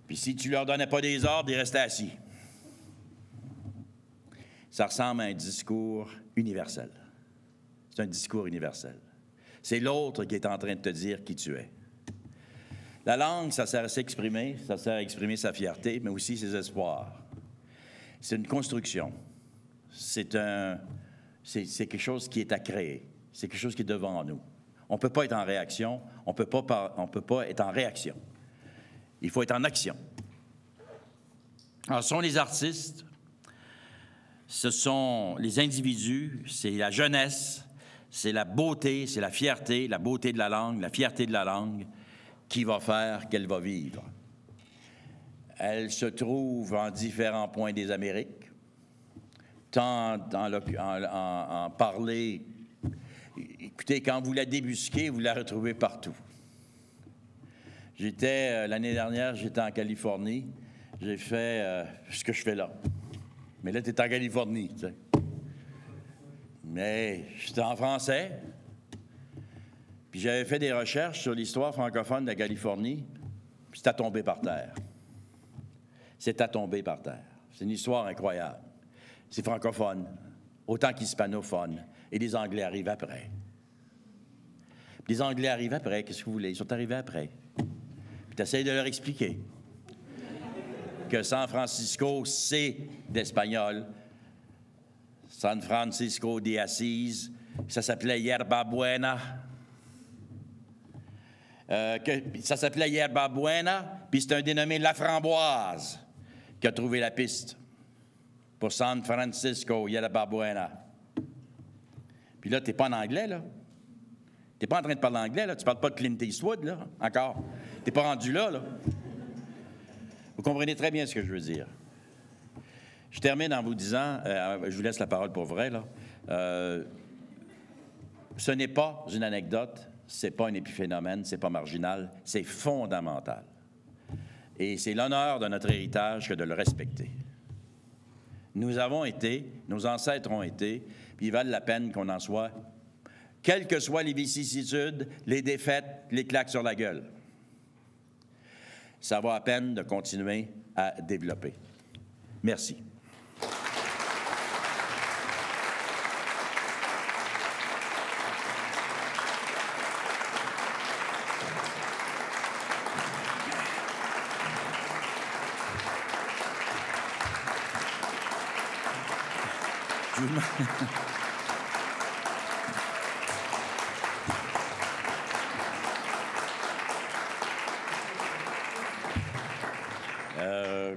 Puis si tu leur donnais pas des ordres, ils restaient assis. Ça ressemble à un discours universel. C'est un discours universel. C'est l'autre qui est en train de te dire qui tu es. La langue, ça sert à s'exprimer, ça sert à exprimer sa fierté, mais aussi ses espoirs. C'est une construction. C'est quelque chose qui est à créer. C'est quelque chose qui est devant nous. On ne peut pas être en réaction. On peut pas être en réaction. Il faut être en action. Alors, ce sont les artistes, ce sont les individus, c'est la jeunesse, c'est la beauté, c'est la fierté, la beauté de la langue, la fierté de la langue qui va faire qu'elle va vivre. Elle se trouve en différents points des Amériques, tant en parler. Écoutez, quand vous la débusquez, vous la retrouvez partout. L'année dernière, j'étais en Californie. J'ai fait ce que je fais là. Mais là, tu es en Californie, tu sais. Mais j'étais en français. Puis j'avais fait des recherches sur l'histoire francophone de la Californie. Puis c'est à tomber par terre. C'est à tomber par terre. C'est une histoire incroyable. C'est francophone, autant qu'hispanophone. Et les Anglais arrivent après. Puis les Anglais arrivent après, qu'est-ce que vous voulez? Ils sont arrivés après. Puis tu essaies de leur expliquer que San Francisco, c'est d'espagnol. San Francisco de Asís, ça s'appelait Yerba Buena. Ça s'appelait Yerba Buena, puis c'est un dénommé La Framboise qui a trouvé la piste pour San Francisco, Yerba Buena. Puis là, t'es pas en anglais, là. T'es pas en train de parler anglais, là. Tu parles pas de Clint Eastwood, là, encore. T'es pas rendu là, là. Vous comprenez très bien ce que je veux dire. Je termine en vous disant, je vous laisse la parole pour vrai, là. Ce n'est pas une anecdote, c'est pas un épiphénomène, c'est pas marginal, c'est fondamental. Et c'est l'honneur de notre héritage que de le respecter. Nous avons été, nos ancêtres ont été, puis il valent la peine qu'on en soit, quelles que soient les vicissitudes, les défaites, les claques sur la gueule. Ça vaut la peine de continuer à développer. Merci.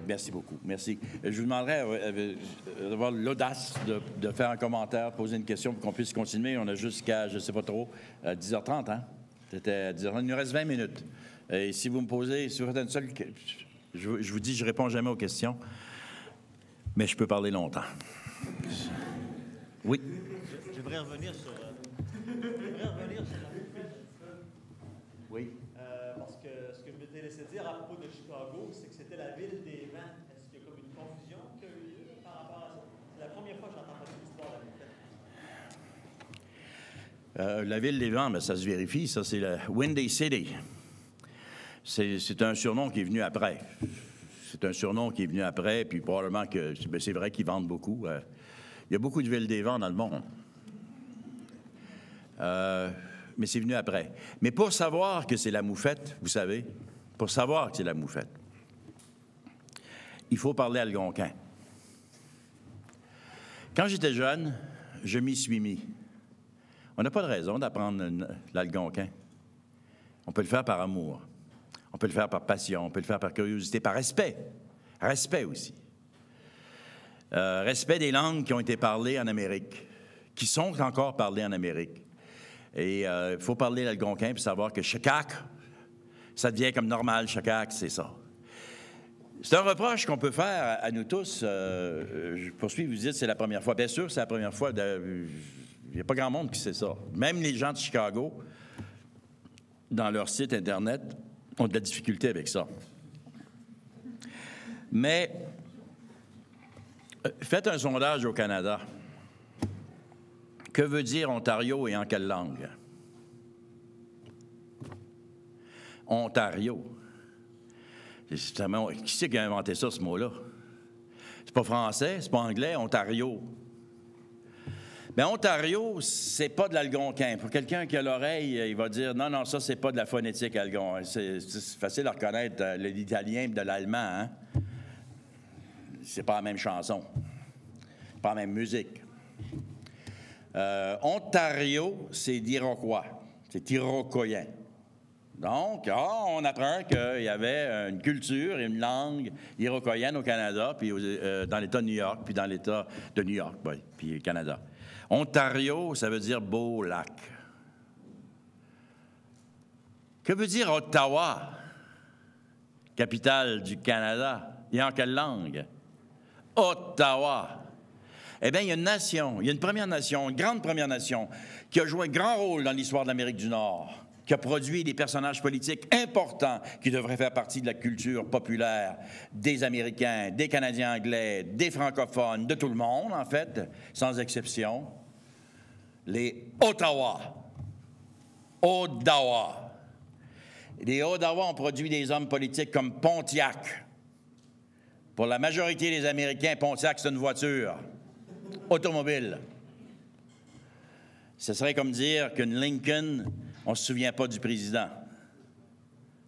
Merci beaucoup. Merci. Je vous demanderais d'avoir l'audace de faire un commentaire, poser une question pour qu'on puisse continuer. On a jusqu'à, je ne sais pas trop, 10h30, hein? C'était 10h30. Il nous reste 20 minutes. Et si vous me posez, si vous faites une seule... Je vous dis, je ne réponds jamais aux questions, mais je peux parler longtemps. Oui? J'aimerais revenir sur... Oui. Parce que ce que je m'étais laissé dire à propos de Chicago, c'est que c'était la ville des vents. Est-ce qu'il y a comme une confusion qu'il y a eu lieu par rapport à ça? C'est la première fois que j'entends parler de l'histoire de la ville. La ville des vents, mais ça se vérifie, ça, c'est la Windy City. C'est un surnom qui est venu après. C'est un surnom qui est venu après, puis probablement que c'est vrai qu'ils vendent beaucoup. Il y a beaucoup de villes des vents dans le monde. Mais c'est venu après. Mais pour savoir que c'est la Moufette, vous savez, pour savoir que c'est la Moufette, il faut parler algonquin. Quand j'étais jeune, je m'y suis mis. On n'a pas de raison d'apprendre l'algonquin. On peut le faire par amour. On peut le faire par passion. On peut le faire par curiosité, par respect. Respect aussi. Respect des langues qui ont été parlées en Amérique, qui sont encore parlées en Amérique. Et il faut parler l'algonquin puis savoir que Shakak, ça devient comme normal, Shakak, c'est ça. C'est un reproche qu'on peut faire à nous tous. Je poursuis, vous dites, c'est la première fois. Bien sûr, c'est la première fois. Il n'y a pas grand monde qui sait ça. Même les gens de Chicago, dans leur site Internet, ont de la difficulté avec ça. Mais faites un sondage au Canada. Que veut dire Ontario et en quelle langue? Ontario. Qui c'est qui a inventé ça, ce mot-là? C'est pas français, c'est pas anglais, Ontario. Bien, Ontario, c'est pas de l'algonquin. Pour quelqu'un qui a l'oreille, il va dire non, non, ça, c'est pas de la phonétique algonquin. C'est facile à reconnaître l'italien et de l'allemand, hein? C'est pas la même chanson. Pas la même musique. Ontario, c'est d'Iroquois. C'est iroquoien. Donc, on apprend qu'il y avait une culture et une langue iroquoienne au Canada, puis dans l'État de New York, puis dans l'État de New York, oui, puis Canada. Ontario, ça veut dire beau lac. Que veut dire Ottawa, capitale du Canada? Et en quelle langue? Ottawa. Eh bien, il y a une nation, il y a une Première Nation, une grande Première Nation, qui a joué un grand rôle dans l'histoire de l'Amérique du Nord, qui a produit des personnages politiques importants qui devraient faire partie de la culture populaire des Américains, des Canadiens anglais, des francophones, de tout le monde, en fait, sans exception. Les Ottawa. Odawa. Les Odawa ont produit des hommes politiques comme Pontiac. Pour la majorité des Américains, Pontiac, c'est une voiture automobile. Ce serait comme dire qu'une Lincoln, on ne se souvient pas du président.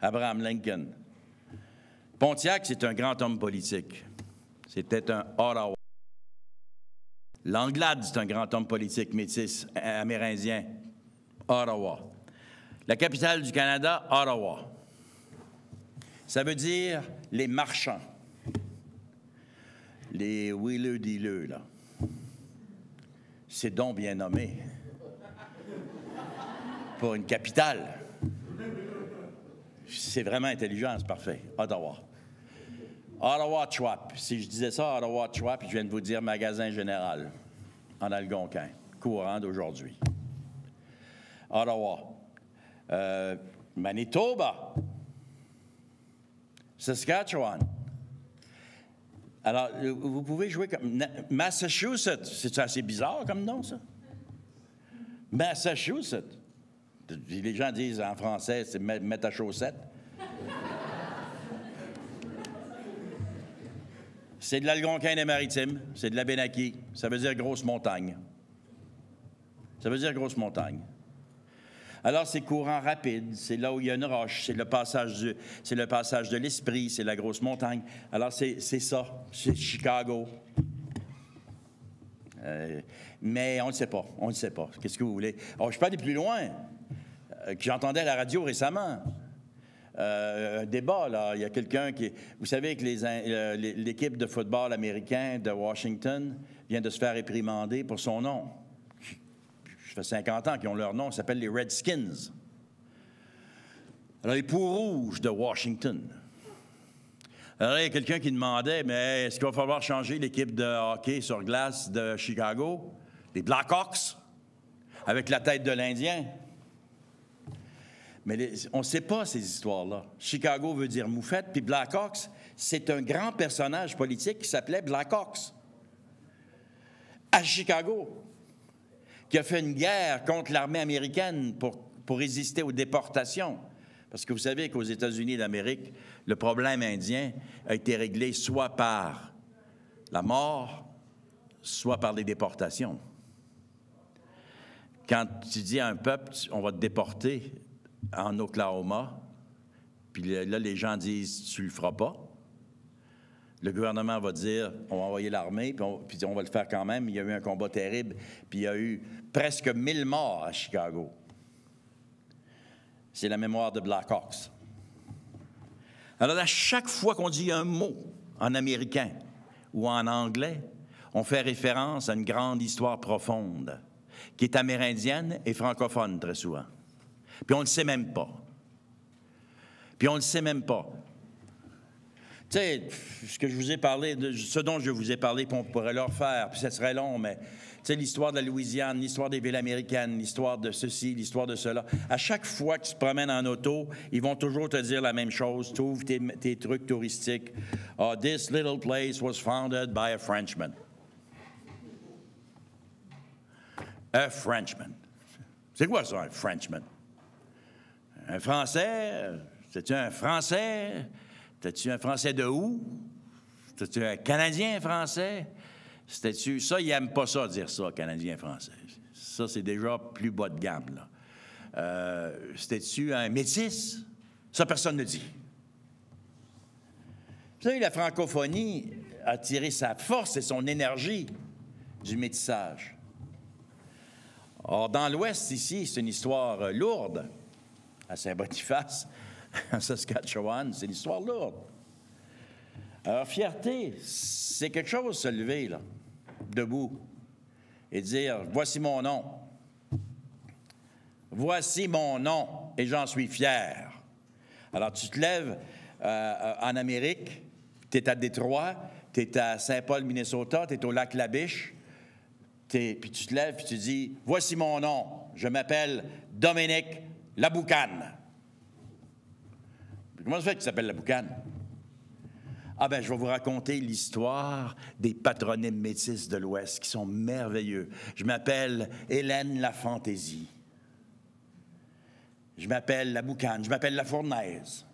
Abraham Lincoln. Pontiac, c'est un grand homme politique. C'était un Ottawa. Langlade, c'est un grand homme politique métis amérindien. Ottawa. La capitale du Canada, Ottawa. Ça veut dire les marchands. Les wheeleux-dealeux, là. C'est donc bien nommé. Pour une capitale. C'est vraiment intelligent, c'est parfait. Ottawa. Ottawa-Chouap. Si je disais ça, Ottawa-Chouap, je viens de vous dire magasin général en algonquin, courant d'aujourd'hui. Ottawa. Manitoba. Saskatchewan. Alors, vous pouvez jouer comme... Massachusetts. C'est assez bizarre comme nom, ça? Massachusetts. Les gens disent en français, c'est mettre à chaussettes. C'est de l'algonquin des maritimes, c'est de l'abénaki. Ça veut dire grosse montagne. Ça veut dire grosse montagne. Alors, c'est courant rapide, c'est là où il y a une roche, c'est le passage de l'esprit, c'est la grosse montagne. Alors, c'est ça, c'est Chicago. Mais on ne sait pas, on ne sait pas. Qu'est-ce que vous voulez? Alors, je peux aller plus loin. Que j'entendais à la radio récemment. Un débat, là. Il y a quelqu'un qui... Vous savez que l'équipe de football américain de Washington vient de se faire réprimander pour son nom. Ça fait 50 ans qu'ils ont leur nom. Ils s'appellent les Redskins. Alors, les Peaux-Rouges de Washington. Alors, il y a quelqu'un qui demandait, mais est-ce qu'il va falloir changer l'équipe de hockey sur glace de Chicago? Les Blackhawks? Avec la tête de l'Indien? Mais on ne sait pas ces histoires-là. Chicago veut dire moufette, puis Blackhawks, c'est un grand personnage politique qui s'appelait Blackhawks. À Chicago, qui a fait une guerre contre l'armée américaine pour résister aux déportations. Parce que vous savez qu'aux États-Unis d'Amérique, le problème indien a été réglé soit par la mort, soit par les déportations. Quand tu dis à un peuple, on va te déporter en Oklahoma, puis là, les gens disent, tu le feras pas. Le gouvernement va dire, on va envoyer l'armée, puis on va le faire quand même. Il y a eu un combat terrible, puis il y a eu presque 1000 morts à Chicago. C'est la mémoire de Blackhawks. Alors, à chaque fois qu'on dit un mot en américain ou en anglais, on fait référence à une grande histoire profonde qui est amérindienne et francophone très souvent. Puis on ne le sait même pas. Puis on ne le sait même pas. Tu sais, ce dont je vous ai parlé, puis on pourrait le refaire, puis ça serait long, mais tu sais, l'histoire de la Louisiane, l'histoire des villes américaines, l'histoire de ceci, l'histoire de cela. À chaque fois que tu te promènes en auto, ils vont toujours te dire la même chose. Tu ouvres tes trucs touristiques. Oh, this little place was founded by a Frenchman. A Frenchman. C'est quoi ça, un Frenchman? Un Français? C'est-tu un Français? Es-tu un Français de où? Es-tu un Canadien français? C'était-tu... Ça, ils n'aiment pas ça, dire ça, Canadien-Français. Ça, c'est déjà plus bas de gamme, là. C'était-tu un métis? Ça, personne ne dit. Vous savez, la francophonie a tiré sa force et son énergie du métissage. Or, dans l'Ouest, ici, c'est une histoire lourde. À Saint-Boniface, en Saskatchewan, c'est une histoire lourde. Alors, fierté, c'est quelque chose, se lever, là, debout, et dire, voici mon nom. Voici mon nom, et j'en suis fier. Alors, tu te lèves en Amérique, tu es à Détroit, tu es à Saint-Paul, Minnesota, tu es au lac La Biche, puis tu te lèves, puis tu dis, voici mon nom, je m'appelle Dominique Laboucane. Comment ça fait que tu t'appelles Laboucane? Ah ben, je vais vous raconter l'histoire des patronymes métis de l'Ouest qui sont merveilleux. Je m'appelle Hélène La Fantaisie. Je m'appelle Laboucane. Je m'appelle La Fournaise.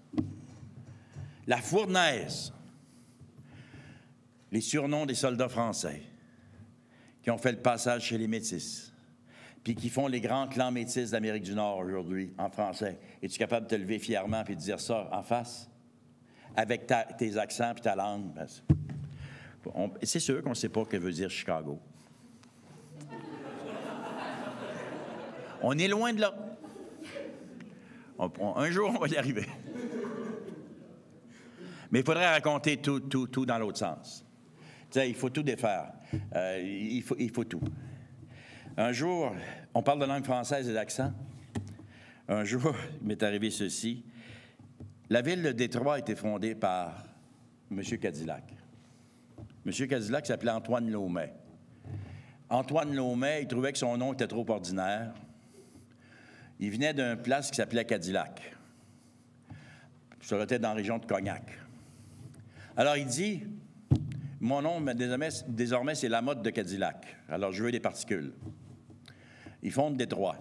La Fournaise. Les surnoms des soldats français qui ont fait le passage chez les Métis, puis qui font les grands clans métis d'Amérique du Nord aujourd'hui, en français. Es-tu capable de te lever fièrement et de dire ça en face? Avec tes accents et ta langue. C'est sûr qu'on ne sait pas ce que veut dire Chicago. On est loin de là. Un jour, on va y arriver. Mais il faudrait raconter tout dans l'autre sens. Tu sais, il faut tout défaire. Il faut tout. Un jour, on parle de langue française et d'accent. Un jour, il m'est arrivé ceci. La ville de Détroit a été fondée par M. Cadillac. M. Cadillac s'appelait Antoine Laumet. Antoine Laumet, il trouvait que son nom était trop ordinaire. Il venait d'une place qui s'appelait Cadillac. Ça était dans la région de Cognac. Alors, il dit, mon nom, désormais, c'est la mode de Cadillac. Alors, je veux des particules. Il fonde Détroit.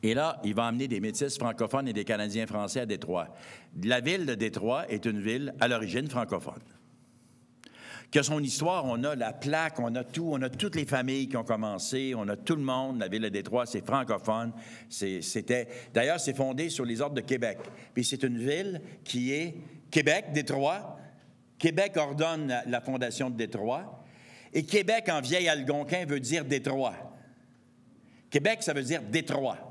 Et là, il va emmener des métis francophones et des Canadiens français à Détroit. La ville de Détroit est une ville à l'origine francophone. Qui a son histoire, on a la plaque, on a tout, on a toutes les familles qui ont commencé, on a tout le monde. La ville de Détroit, c'est francophone. D'ailleurs, c'est fondé sur les ordres de Québec. Puis c'est une ville qui est Québec, Détroit. Québec ordonne la fondation de Détroit. Et Québec, en vieil algonquin, veut dire Détroit. Québec, ça veut dire Détroit.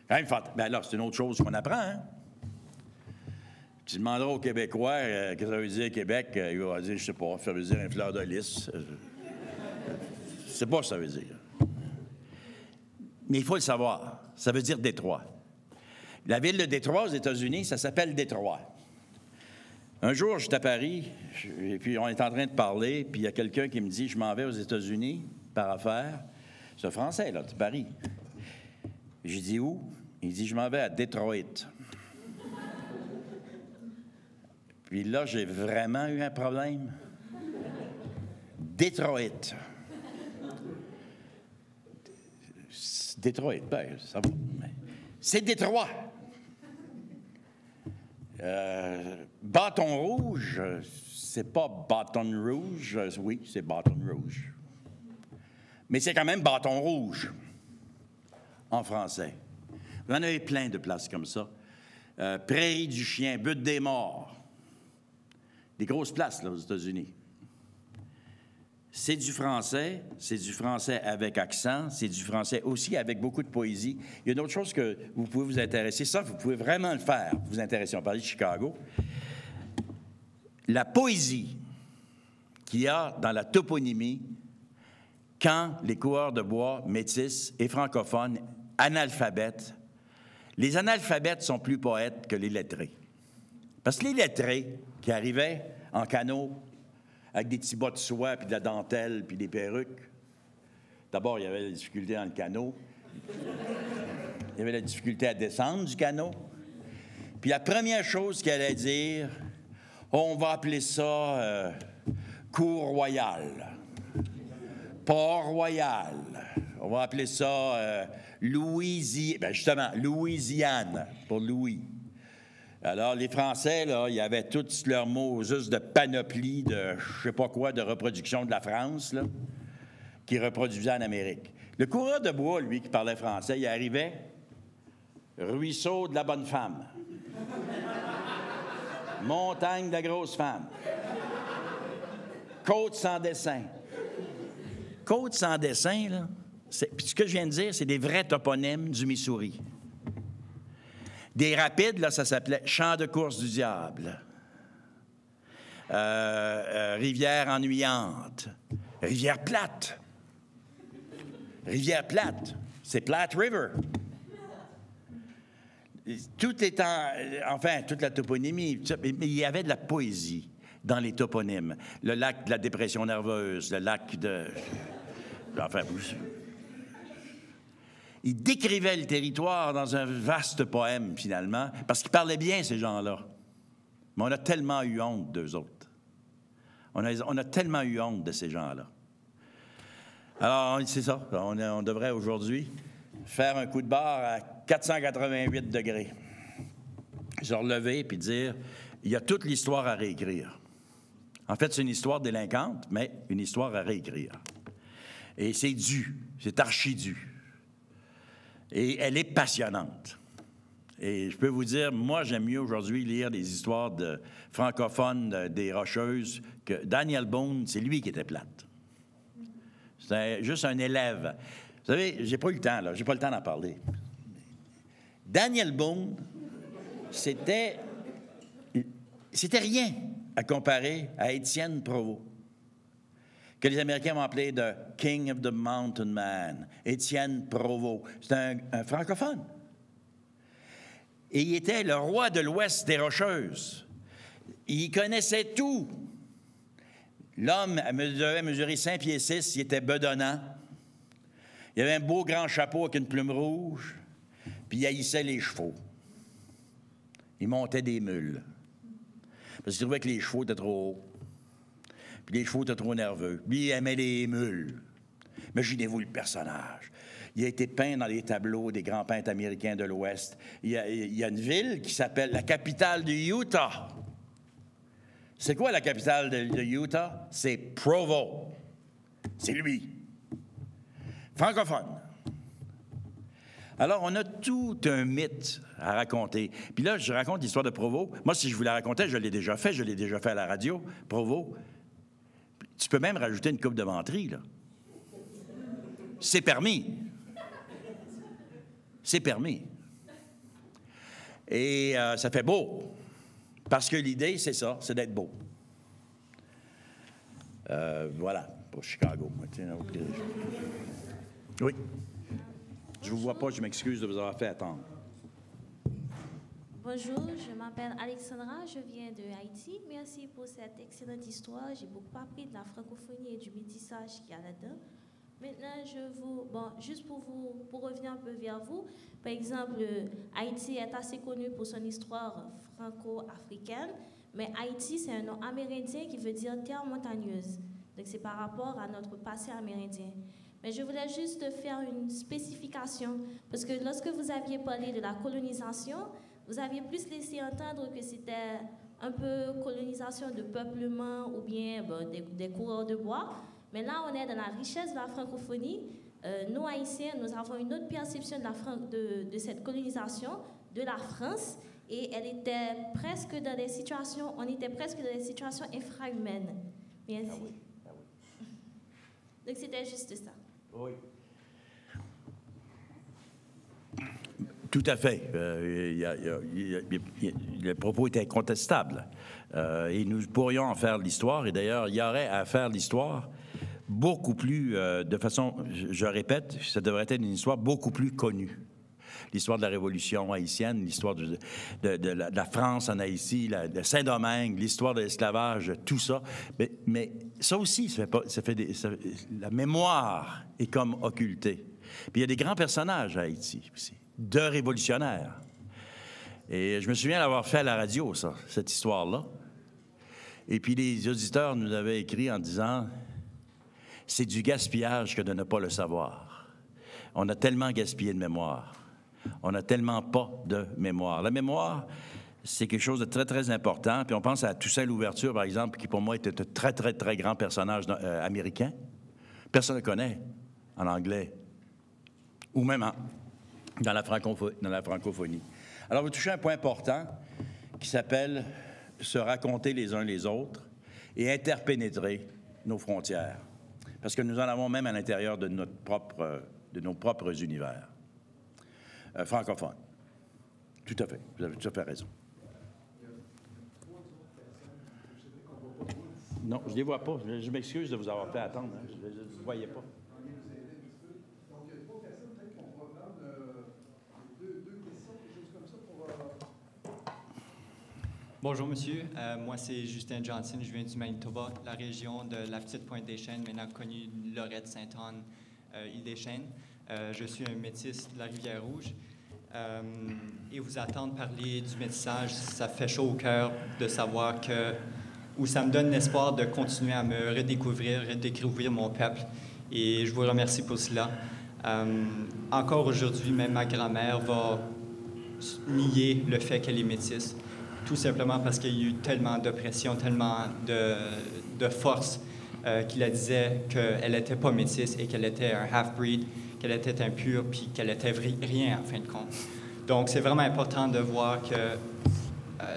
Ben là, c'est une autre chose qu'on apprend, hein? Tu demanderas aux Québécois ce que ça veut dire Québec, il va dire, je sais pas, ça veut dire un fleur de lys. C'est pas ce que ça veut dire. Mais il faut le savoir. Ça veut dire Détroit. La ville de Détroit, aux États-Unis, ça s'appelle Détroit. Un jour, j'étais à Paris, et puis on est en train de parler, puis il y a quelqu'un qui me dit, je m'en vais aux États-Unis par affaires. C'est un Français, là, de Paris. J'ai dit où? Il dit, je m'en vais à Détroit. Puis là, j'ai vraiment eu un problème. Détroit. Détroit, ben, ça va. C'est Détroit. Bâton rouge, c'est pas bâton rouge. Oui, c'est bâton rouge. Mais c'est quand même bâton rouge. En français. Vous en avez plein de places comme ça. Prairie du Chien, Butte des Morts. Des grosses places, là, aux États-Unis. C'est du français avec accent, c'est du français aussi avec beaucoup de poésie. Il y a une autre chose que vous pouvez vous intéresser. Ça, vous pouvez vraiment le faire, vous intéresser. On parlait de Chicago. La poésie qu'il y a dans la toponymie quand les coureurs de bois métis et francophones, analphabètes, les analphabètes sont plus poètes que les lettrés. Parce que les lettrés qui arrivaient en canot avec des petits bas de soie, puis de la dentelle, puis des perruques, d'abord, il y avait la difficulté dans le canot. Il y avait la difficulté à descendre du canot. Puis la première chose qu'elle allait dire, on va appeler ça cour royale. Port-Royal. On va appeler ça Louisiane. Ben justement, Louisiane, pour Louis. Alors, les Français, là, ils avaient tous leurs mots juste de panoplie de je sais pas quoi, de reproduction de la France, là, qui reproduisait en Amérique. Le coureur de bois, lui, qui parlait français, il arrivait « Ruisseau de la bonne femme »,« Montagne de la grosse femme »,« Côte sans dessin ». Côte sans dessin, là, puis ce que je viens de dire, c'est des vrais toponymes du Missouri. Des rapides, là, ça s'appelait Champ de course du diable. Rivière ennuyante. Rivière plate. Rivière plate. C'est Platte River. Tout est enfin, toute la toponymie. Mais il y avait de la poésie dans les toponymes. Le lac de la dépression nerveuse, le lac de... Enfin, il décrivait le territoire dans un vaste poème, finalement, parce qu'ils parlaient bien, ces gens-là. Mais on a tellement eu honte d'eux autres. On a tellement eu honte de ces gens-là. Alors, c'est ça. On devrait aujourd'hui faire un coup de barre à 488 degrés. Se relever puis dire, il y a toute l'histoire à réécrire. En fait, c'est une histoire délinquante, mais une histoire à réécrire. Et c'est dû, c'est archi-dû. Et elle est passionnante. Et je peux vous dire, moi, j'aime mieux aujourd'hui lire des histoires de francophones des Rocheuses que Daniel Boone, c'est lui qui était plate. C'était juste un élève. Vous savez, j'ai pas eu le temps, là. J'ai pas le temps d'en parler. Daniel Boone, c'était rien à comparer à Étienne Provost, que les Américains vont appeler « the King of the Mountain Man », Étienne Provost. C'est un francophone. Et il était le roi de l'Ouest des Rocheuses. Il connaissait tout. L'homme devait mesurer 5 pieds 6, il était bedonnant. Il avait un beau grand chapeau avec une plume rouge, puis il haïssait les chevaux. Il montait des mules. Parce qu'il trouvait que les chevaux étaient trop hauts. Puis les chevaux étaient trop nerveux. Lui, il aimait les mules. Imaginez-vous le personnage. Il a été peint dans les tableaux des grands peintres américains de l'Ouest. Il y a une ville qui s'appelle la capitale du Utah. C'est quoi la capitale de Utah? C'est Provo. C'est lui. Francophone. Alors, on a tout un mythe à raconter. Puis là, je raconte l'histoire de Provo. Moi, si je vous la racontais, je l'ai déjà fait. Je l'ai déjà fait à la radio, Provo. Tu peux même rajouter une coupe de menterie, là. C'est permis. C'est permis. Et ça fait beau. Parce que l'idée, c'est ça, c'est d'être beau. Voilà, pour Chicago. Oui. Je ne vous vois pas, je m'excuse de vous avoir fait attendre. Bonjour, je m'appelle Alexandra, je viens de Haïti. Merci pour cette excellente histoire. J'ai beaucoup appris de la francophonie et du métissage qu'il y a là-dedans. Maintenant, juste pour revenir un peu vers vous, par exemple, Haïti est assez connu pour son histoire franco-africaine, mais Haïti, c'est un nom amérindien qui veut dire terre montagneuse. Donc, c'est par rapport à notre passé amérindien. Mais je voulais juste faire une spécification, parce que lorsque vous aviez parlé de la colonisation, vous aviez plus laissé entendre que c'était un peu colonisation de peuplement ou bien des coureurs de bois. Mais là, on est dans la richesse de la francophonie. Nous, Haïtiens, nous avons une autre perception de cette colonisation de la France. Et elle était presque dans des situations, on était presque dans des situations infrahumaines. Merci. Ah oui. Ah oui. Donc, c'était juste ça. Oui. Tout à fait. Le propos était incontestable. Et nous pourrions en faire l'histoire. Et d'ailleurs, il y aurait à faire l'histoire beaucoup plus, de façon, je répète, ça devrait être une histoire beaucoup plus connue. L'histoire de la Révolution haïtienne, l'histoire de la France en Haïti, de Saint-Domingue, l'histoire de l'esclavage, tout ça. Mais ça aussi, la mémoire est comme occultée. Puis il y a des grands personnages à Haïti aussi, de révolutionnaires. Et je me souviens d'avoir fait à la radio, cette histoire-là. Et puis les auditeurs nous avaient écrit en disant « C'est du gaspillage que de ne pas le savoir. On a tellement gaspillé de mémoire. On n'a tellement pas de mémoire. » La mémoire, c'est quelque chose de très, très important. Puis on pense à Toussaint Louverture, par exemple, qui pour moi était un très, très, très grand personnage américain. Personne ne le connaît en anglais, ou même dans la francophonie. Alors, vous touchez un point important qui s'appelle se raconter les uns les autres et interpénétrer nos frontières. Parce que nous en avons même à l'intérieur de nos propres univers francophones. Tout à fait. Vous avez tout à fait raison. Non, je ne les vois pas. Je m'excuse de vous avoir fait attendre. Hein. Je ne les voyais pas. Bonjour, monsieur. Moi, c'est Justin Johnson. Je viens du Manitoba, la région de la Petite Pointe des Chênes, maintenant connue Lorette, Sainte-Anne, Île-des-Chênes. Je suis un métis de la Rivière-Rouge. Et vous entendre parler du métissage, ça fait chaud au cœur de savoir que, ou ça me donne l'espoir de continuer à me redécouvrir mon peuple. Et je vous remercie pour cela. Encore aujourd'hui, même ma grand-mère va nier le fait qu'elle est métisse. Tout simplement parce qu'il y a eu tellement d'oppression, tellement de force qui la disait qu'elle n'était pas métisse et qu'elle était un half-breed, qu'elle était impure, puis qu'elle n'était rien, en fin de compte. Donc, c'est vraiment important de voir que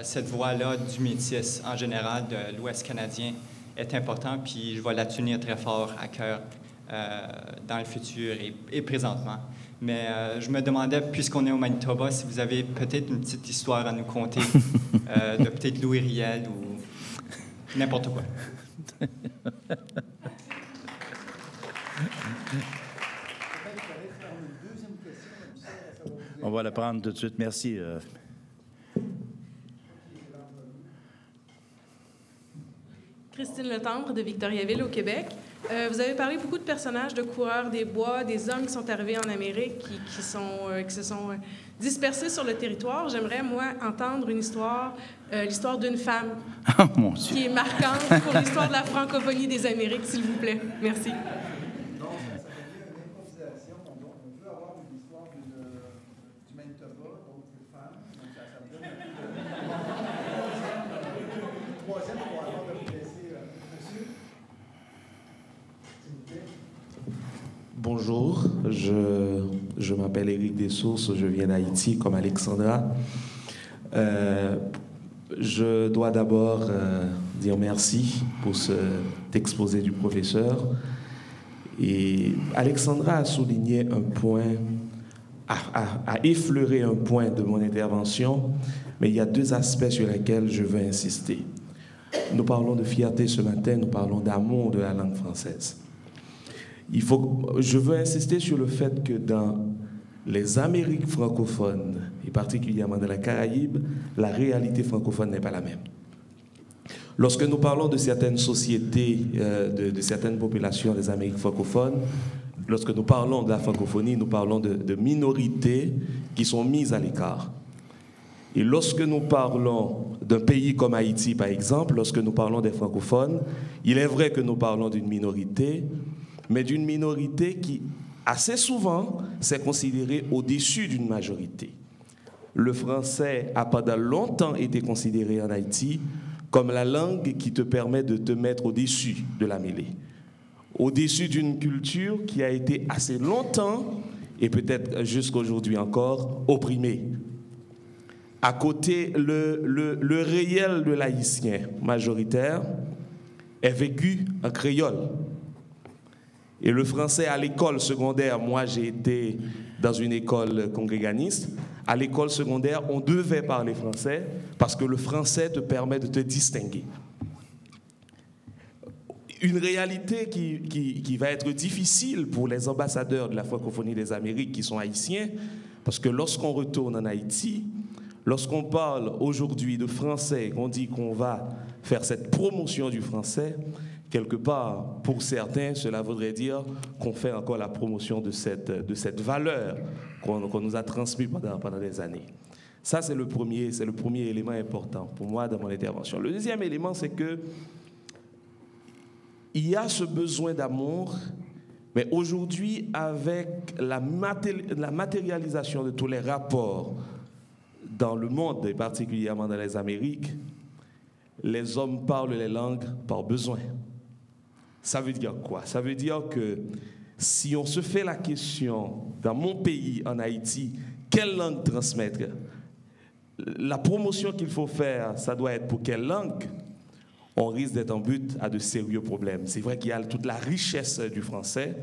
cette voix-là du métis, en général, de l'Ouest canadien, est importante, puis je vais la tenir très fort à cœur dans le futur et présentement. Mais je me demandais, puisqu'on est au Manitoba, si vous avez peut-être une petite histoire à nous conter de peut-être Louis Riel ou n'importe quoi. On va la prendre tout de suite. Merci. Christine Letendre de Victoriaville, au Québec. Vous avez parlé beaucoup de personnages de coureurs des bois, des hommes qui sont arrivés en Amérique, qui se sont dispersés sur le territoire. J'aimerais, moi, entendre une histoire, l'histoire d'une femme qui est marquante pour l'histoire de la francophonie des Amériques, s'il vous plaît. Merci. Non, ça fait une improvisation. On veut avoir une histoire du Manitoba, donc une femme. Donc ça me donne un troisième pour avoir de vous laisser, monsieur. Bonjour, je m'appelle Éric Dessources, je viens d'Haïti comme Alexandra. Je dois d'abord dire merci pour cet exposé du professeur. Et Alexandra a souligné un point, a effleuré un point de mon intervention, mais il y a deux aspects sur lesquels je veux insister. Nous parlons de fierté ce matin, nous parlons d'amour de la langue française. Je veux insister sur le fait que dans les Amériques francophones, et particulièrement dans la Caraïbe, la réalité francophone n'est pas la même. Lorsque nous parlons de certaines sociétés, de certaines populations des Amériques francophones, lorsque nous parlons de la francophonie, nous parlons de minorités qui sont mises à l'écart. Et lorsque nous parlons d'un pays comme Haïti, par exemple, lorsque nous parlons des francophones, il est vrai que nous parlons d'une minorité, mais d'une minorité qui, assez souvent, s'est considérée au-dessus d'une majorité. Le français a pendant longtemps été considéré en Haïti comme la langue qui te permet de te mettre au-dessus de la mêlée, au-dessus d'une culture qui a été assez longtemps, et peut-être jusqu'aujourd'hui encore, opprimée. À côté, le réel de l'haïtien majoritaire est vécu en créole. Et le français à l'école secondaire, moi j'ai été dans une école congréganiste, à l'école secondaire on devait parler français parce que le français te permet de te distinguer. Une réalité qui va être difficile pour les ambassadeurs de la francophonie des Amériques qui sont haïtiens, parce que lorsqu'on retourne en Haïti, lorsqu'on parle aujourd'hui de français, qu'on dit qu'on va faire cette promotion du français, quelque part, pour certains, cela voudrait dire qu'on fait encore la promotion de cette valeur qu'on nous a transmise pendant des années. Ça, c'est le premier élément important pour moi dans mon intervention. Le deuxième élément, c'est que il y a ce besoin d'amour, mais aujourd'hui, avec la matérialisation de tous les rapports dans le monde, et particulièrement dans les Amériques, les hommes parlent les langues par besoin. Ça veut dire quoi? Ça veut dire que si on se fait la question, dans mon pays, en Haïti, quelle langue transmettre? La promotion qu'il faut faire, ça doit être pour quelle langue? On risque d'être en but à de sérieux problèmes. C'est vrai qu'il y a toute la richesse du français,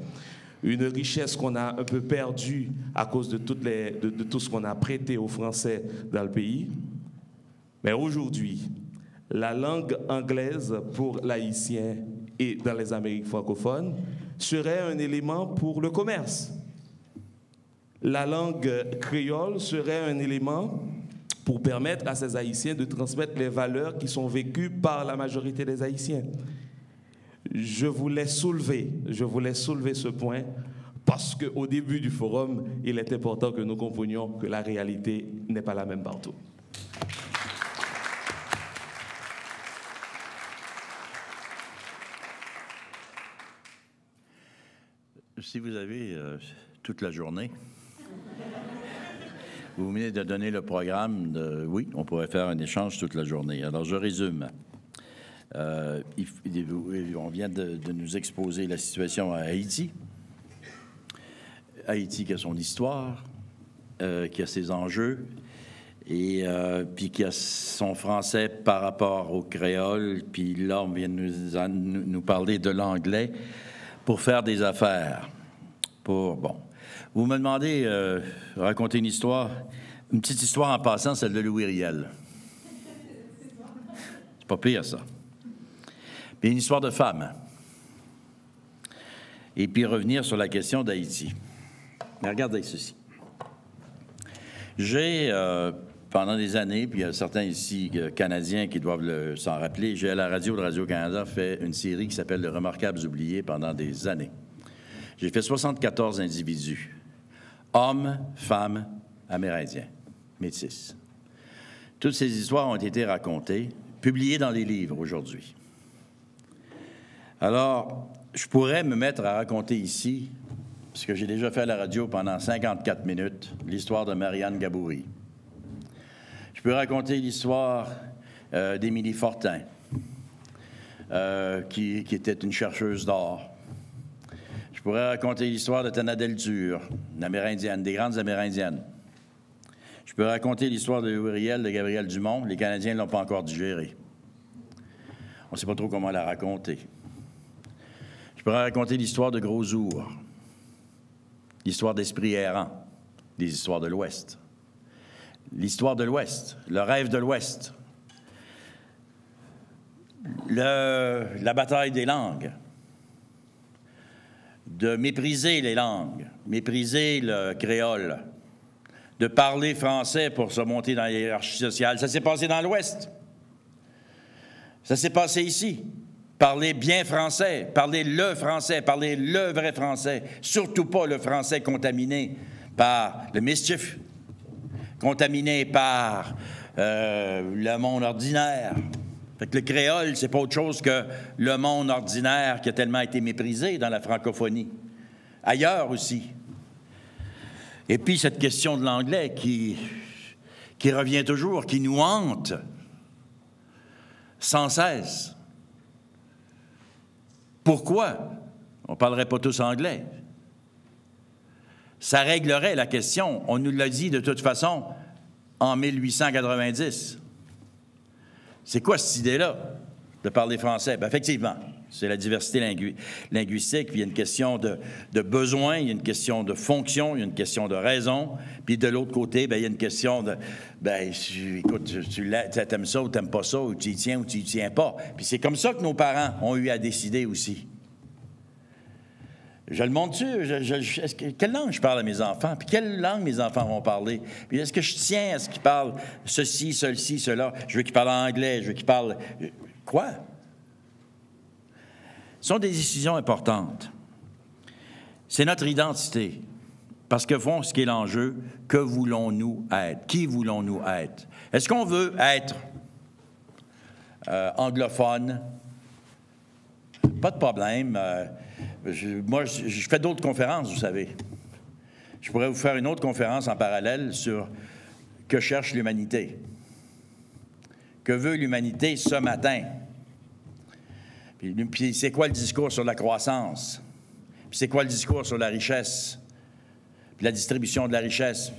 une richesse qu'on a un peu perdue à cause de tout ce qu'on a prêté aux Français dans le pays. Mais aujourd'hui, la langue anglaise pour l'haïtien et dans les Amériques francophones serait un élément pour le commerce. La langue créole serait un élément pour permettre à ces Haïtiens de transmettre les valeurs qui sont vécues par la majorité des Haïtiens. Je voulais soulever ce point parce qu'au début du forum, il est important que nous comprenions que la réalité n'est pas la même partout. Si vous avez toute la journée, vous venez de donner le programme oui, on pourrait faire un échange toute la journée. Alors, je résume. On vient de nous exposer la situation à Haïti. Haïti qui a son histoire, qui a ses enjeux, et puis qui a son français par rapport au créole. Puis là, on vient de nous parler de l'anglais pour faire des affaires. Vous me demandez de raconter une histoire, une petite histoire en passant, celle de Louis Riel. C'est pas pire, ça. Puis une histoire de femme. Et puis revenir sur la question d'Haïti. Mais regardez ceci. J'ai, pendant des années, puis il y a certains ici Canadiens qui doivent s'en rappeler, j'ai à la radio de Radio-Canada fait une série qui s'appelle « Les Remarquables oubliés » pendant des années. J'ai fait 74 individus, hommes, femmes, amérindiens, métis. Toutes ces histoires ont été racontées, publiées dans les livres aujourd'hui. Alors, je pourrais me mettre à raconter ici, parce que j'ai déjà fait à la radio pendant 54 minutes, l'histoire de Marianne Gaboury. Je peux raconter l'histoire d'Émilie Fortin, qui était une chercheuse d'or. Je pourrais raconter l'histoire de Tana Delture, une Amérindienne, des grandes Amérindiennes. Je peux raconter l'histoire de Louis Riel, de Gabriel Dumont. Les Canadiens ne l'ont pas encore digéré. On ne sait pas trop comment la raconter. Je pourrais raconter l'histoire de Gros-Ours, l'histoire d'Esprit errant, des histoires de l'Ouest. L'histoire de l'Ouest, le rêve de l'Ouest, la bataille des langues, de mépriser les langues, mépriser le créole, de parler français pour se monter dans la hiérarchie sociale. Ça s'est passé dans l'Ouest. Ça s'est passé ici. Parler bien français, parler le vrai français, surtout pas le français contaminé par le mischief, contaminé par le monde ordinaire. Fait que le créole, c'est pas autre chose que le monde ordinaire qui a tellement été méprisé dans la francophonie. Ailleurs aussi. Et puis cette question de l'anglais qui revient toujours, qui nous hante sans cesse. Pourquoi on ne parlerait pas tous anglais? Ça réglerait la question. On nous l'a dit de toute façon en 1890. C'est quoi cette idée-là de parler français? Bien, effectivement, c'est la diversité linguistique, puis il y a une question de besoin, il y a une question de fonction, il y a une question de raison, puis de l'autre côté, bien, il y a une question de, bien, écoute, tu aimes ça ou tu n'aimes pas ça, ou tu y tiens ou tu y tiens pas. Puis c'est comme ça que nos parents ont eu à décider aussi. Je le montre-tu? Quelle langue je parle à mes enfants? Puis quelle langue mes enfants vont parler? Puis est-ce que je tiens à ce qu'ils parlent ceci, ceci, cela? Je veux qu'ils parlent anglais, je veux qu'ils parlent... Quoi? Ce sont des décisions importantes. C'est notre identité. Parce que, fond, ce qui est l'enjeu, que voulons-nous être? Qui voulons-nous être? Est-ce qu'on veut être anglophone? Pas de problème. Moi, je fais d'autres conférences, vous savez. Je pourrais vous faire une autre conférence en parallèle sur Que cherche l'humanité? Que veut l'humanité ce matin? Puis c'est quoi le discours sur la croissance? Puis c'est quoi le discours sur la richesse? Puis la distribution de la richesse?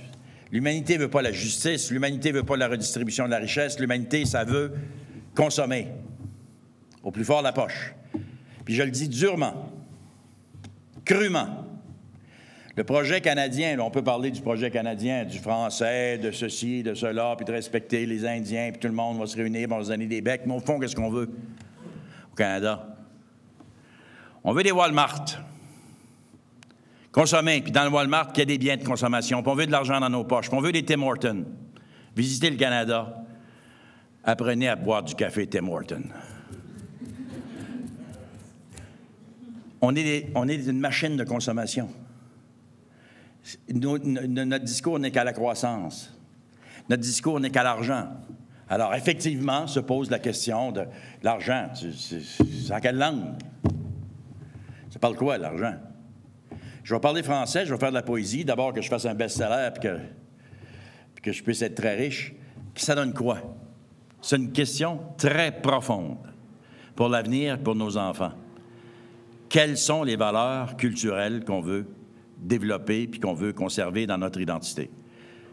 L'humanité ne veut pas la justice, l'humanité ne veut pas la redistribution de la richesse, l'humanité, ça veut consommer au plus fort de la poche. Puis je le dis durement, crûment. Le projet canadien, là, on peut parler du projet canadien, du français, de ceci, de cela, puis de respecter les Indiens, puis tout le monde va se réunir, on va se donner des becs, mais au fond, qu'est-ce qu'on veut au Canada? On veut des Walmart. Consommer, puis dans le Walmart, qu'il y ait des biens de consommation, puis on veut de l'argent dans nos poches, puis on veut des Tim Hortons. Visitez le Canada, apprenez à boire du café Tim Hortons. On est une machine de consommation. Notre discours n'est qu'à la croissance. Notre discours n'est qu'à l'argent. Alors, effectivement, se pose la question de l'argent. C'est en quelle langue? Ça parle quoi, l'argent? Je vais parler français, je vais faire de la poésie. D'abord, que je fasse un best-seller puis que je puisse être très riche. Ça donne quoi? C'est une question très profonde pour l'avenir, pour nos enfants. Quelles sont les valeurs culturelles qu'on veut développer puis qu'on veut conserver dans notre identité?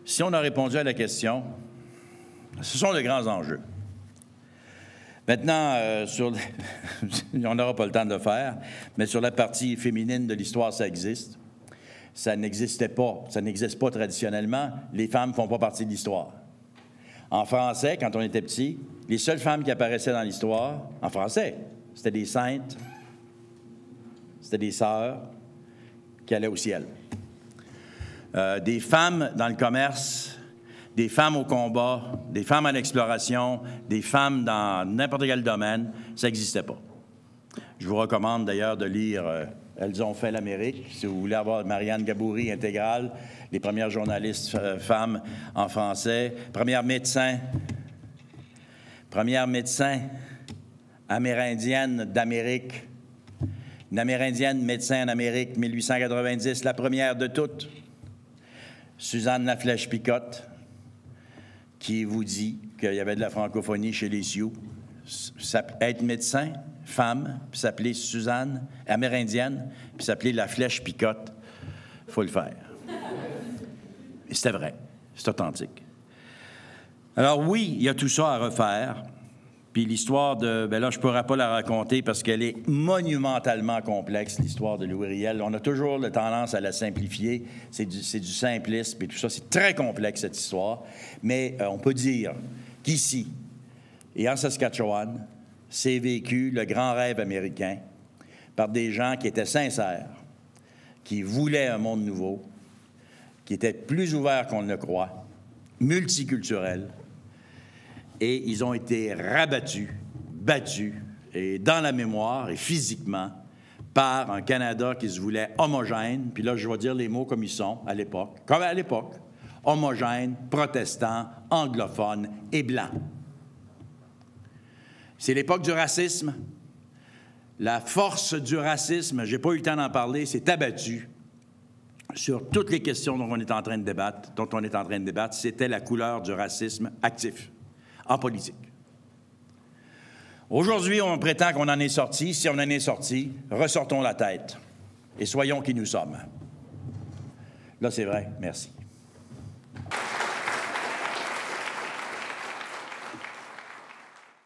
Si on a répondu à la question, ce sont de grands enjeux. Maintenant, on n'aura pas le temps de le faire, mais sur la partie féminine de l'histoire, ça existe. Ça n'existait pas, ça n'existe pas traditionnellement. Les femmes ne font pas partie de l'histoire. En français, quand on était petit, les seules femmes qui apparaissaient dans l'histoire, en français, c'était des saintes, c'était des sœurs qui allaient au ciel. Des femmes dans le commerce, des femmes au combat, des femmes à l'exploration, des femmes dans n'importe quel domaine, ça n'existait pas. Je vous recommande d'ailleurs de lire « Elles ont fait l'Amérique », si vous voulez avoir Marianne Gaboury intégrale, les premières journalistes femmes en français, première médecin amérindienne d'Amérique, une amérindienne médecin en Amérique, 1890, la première de toutes, Suzanne Laflèche-Picotte, qui vous dit qu'il y avait de la francophonie chez les Sioux. Être médecin, femme, puis s'appeler Suzanne, amérindienne, puis s'appeler Laflèche-Picotte, il faut le faire. Et c'était vrai, c'est authentique. Alors oui, il y a tout ça à refaire. Puis l'histoire de... Bien là, je ne pourrais pas la raconter parce qu'elle est monumentalement complexe, l'histoire de Louis Riel. On a toujours la tendance à la simplifier. C'est du simplisme et tout ça. C'est très complexe, cette histoire. Mais on peut dire qu'ici, et en Saskatchewan, c'est vécu le grand rêve américain par des gens qui étaient sincères, qui voulaient un monde nouveau, qui étaient plus ouverts qu'on ne le croit, multiculturels. Et ils ont été rabattus, battus, et dans la mémoire et physiquement, par un Canada qui se voulait homogène, puis là, je vais dire les mots comme ils sont à l'époque, comme à l'époque, homogène, protestant, anglophone et blanc. C'est l'époque du racisme. La force du racisme, je n'ai pas eu le temps d'en parler, s'est abattue sur toutes les questions dont on est en train de débattre, c'était la couleur du racisme actif en politique. Aujourd'hui, on prétend qu'on en est sorti. Si on en est sorti, ressortons la tête et soyons qui nous sommes. Là, c'est vrai. Merci.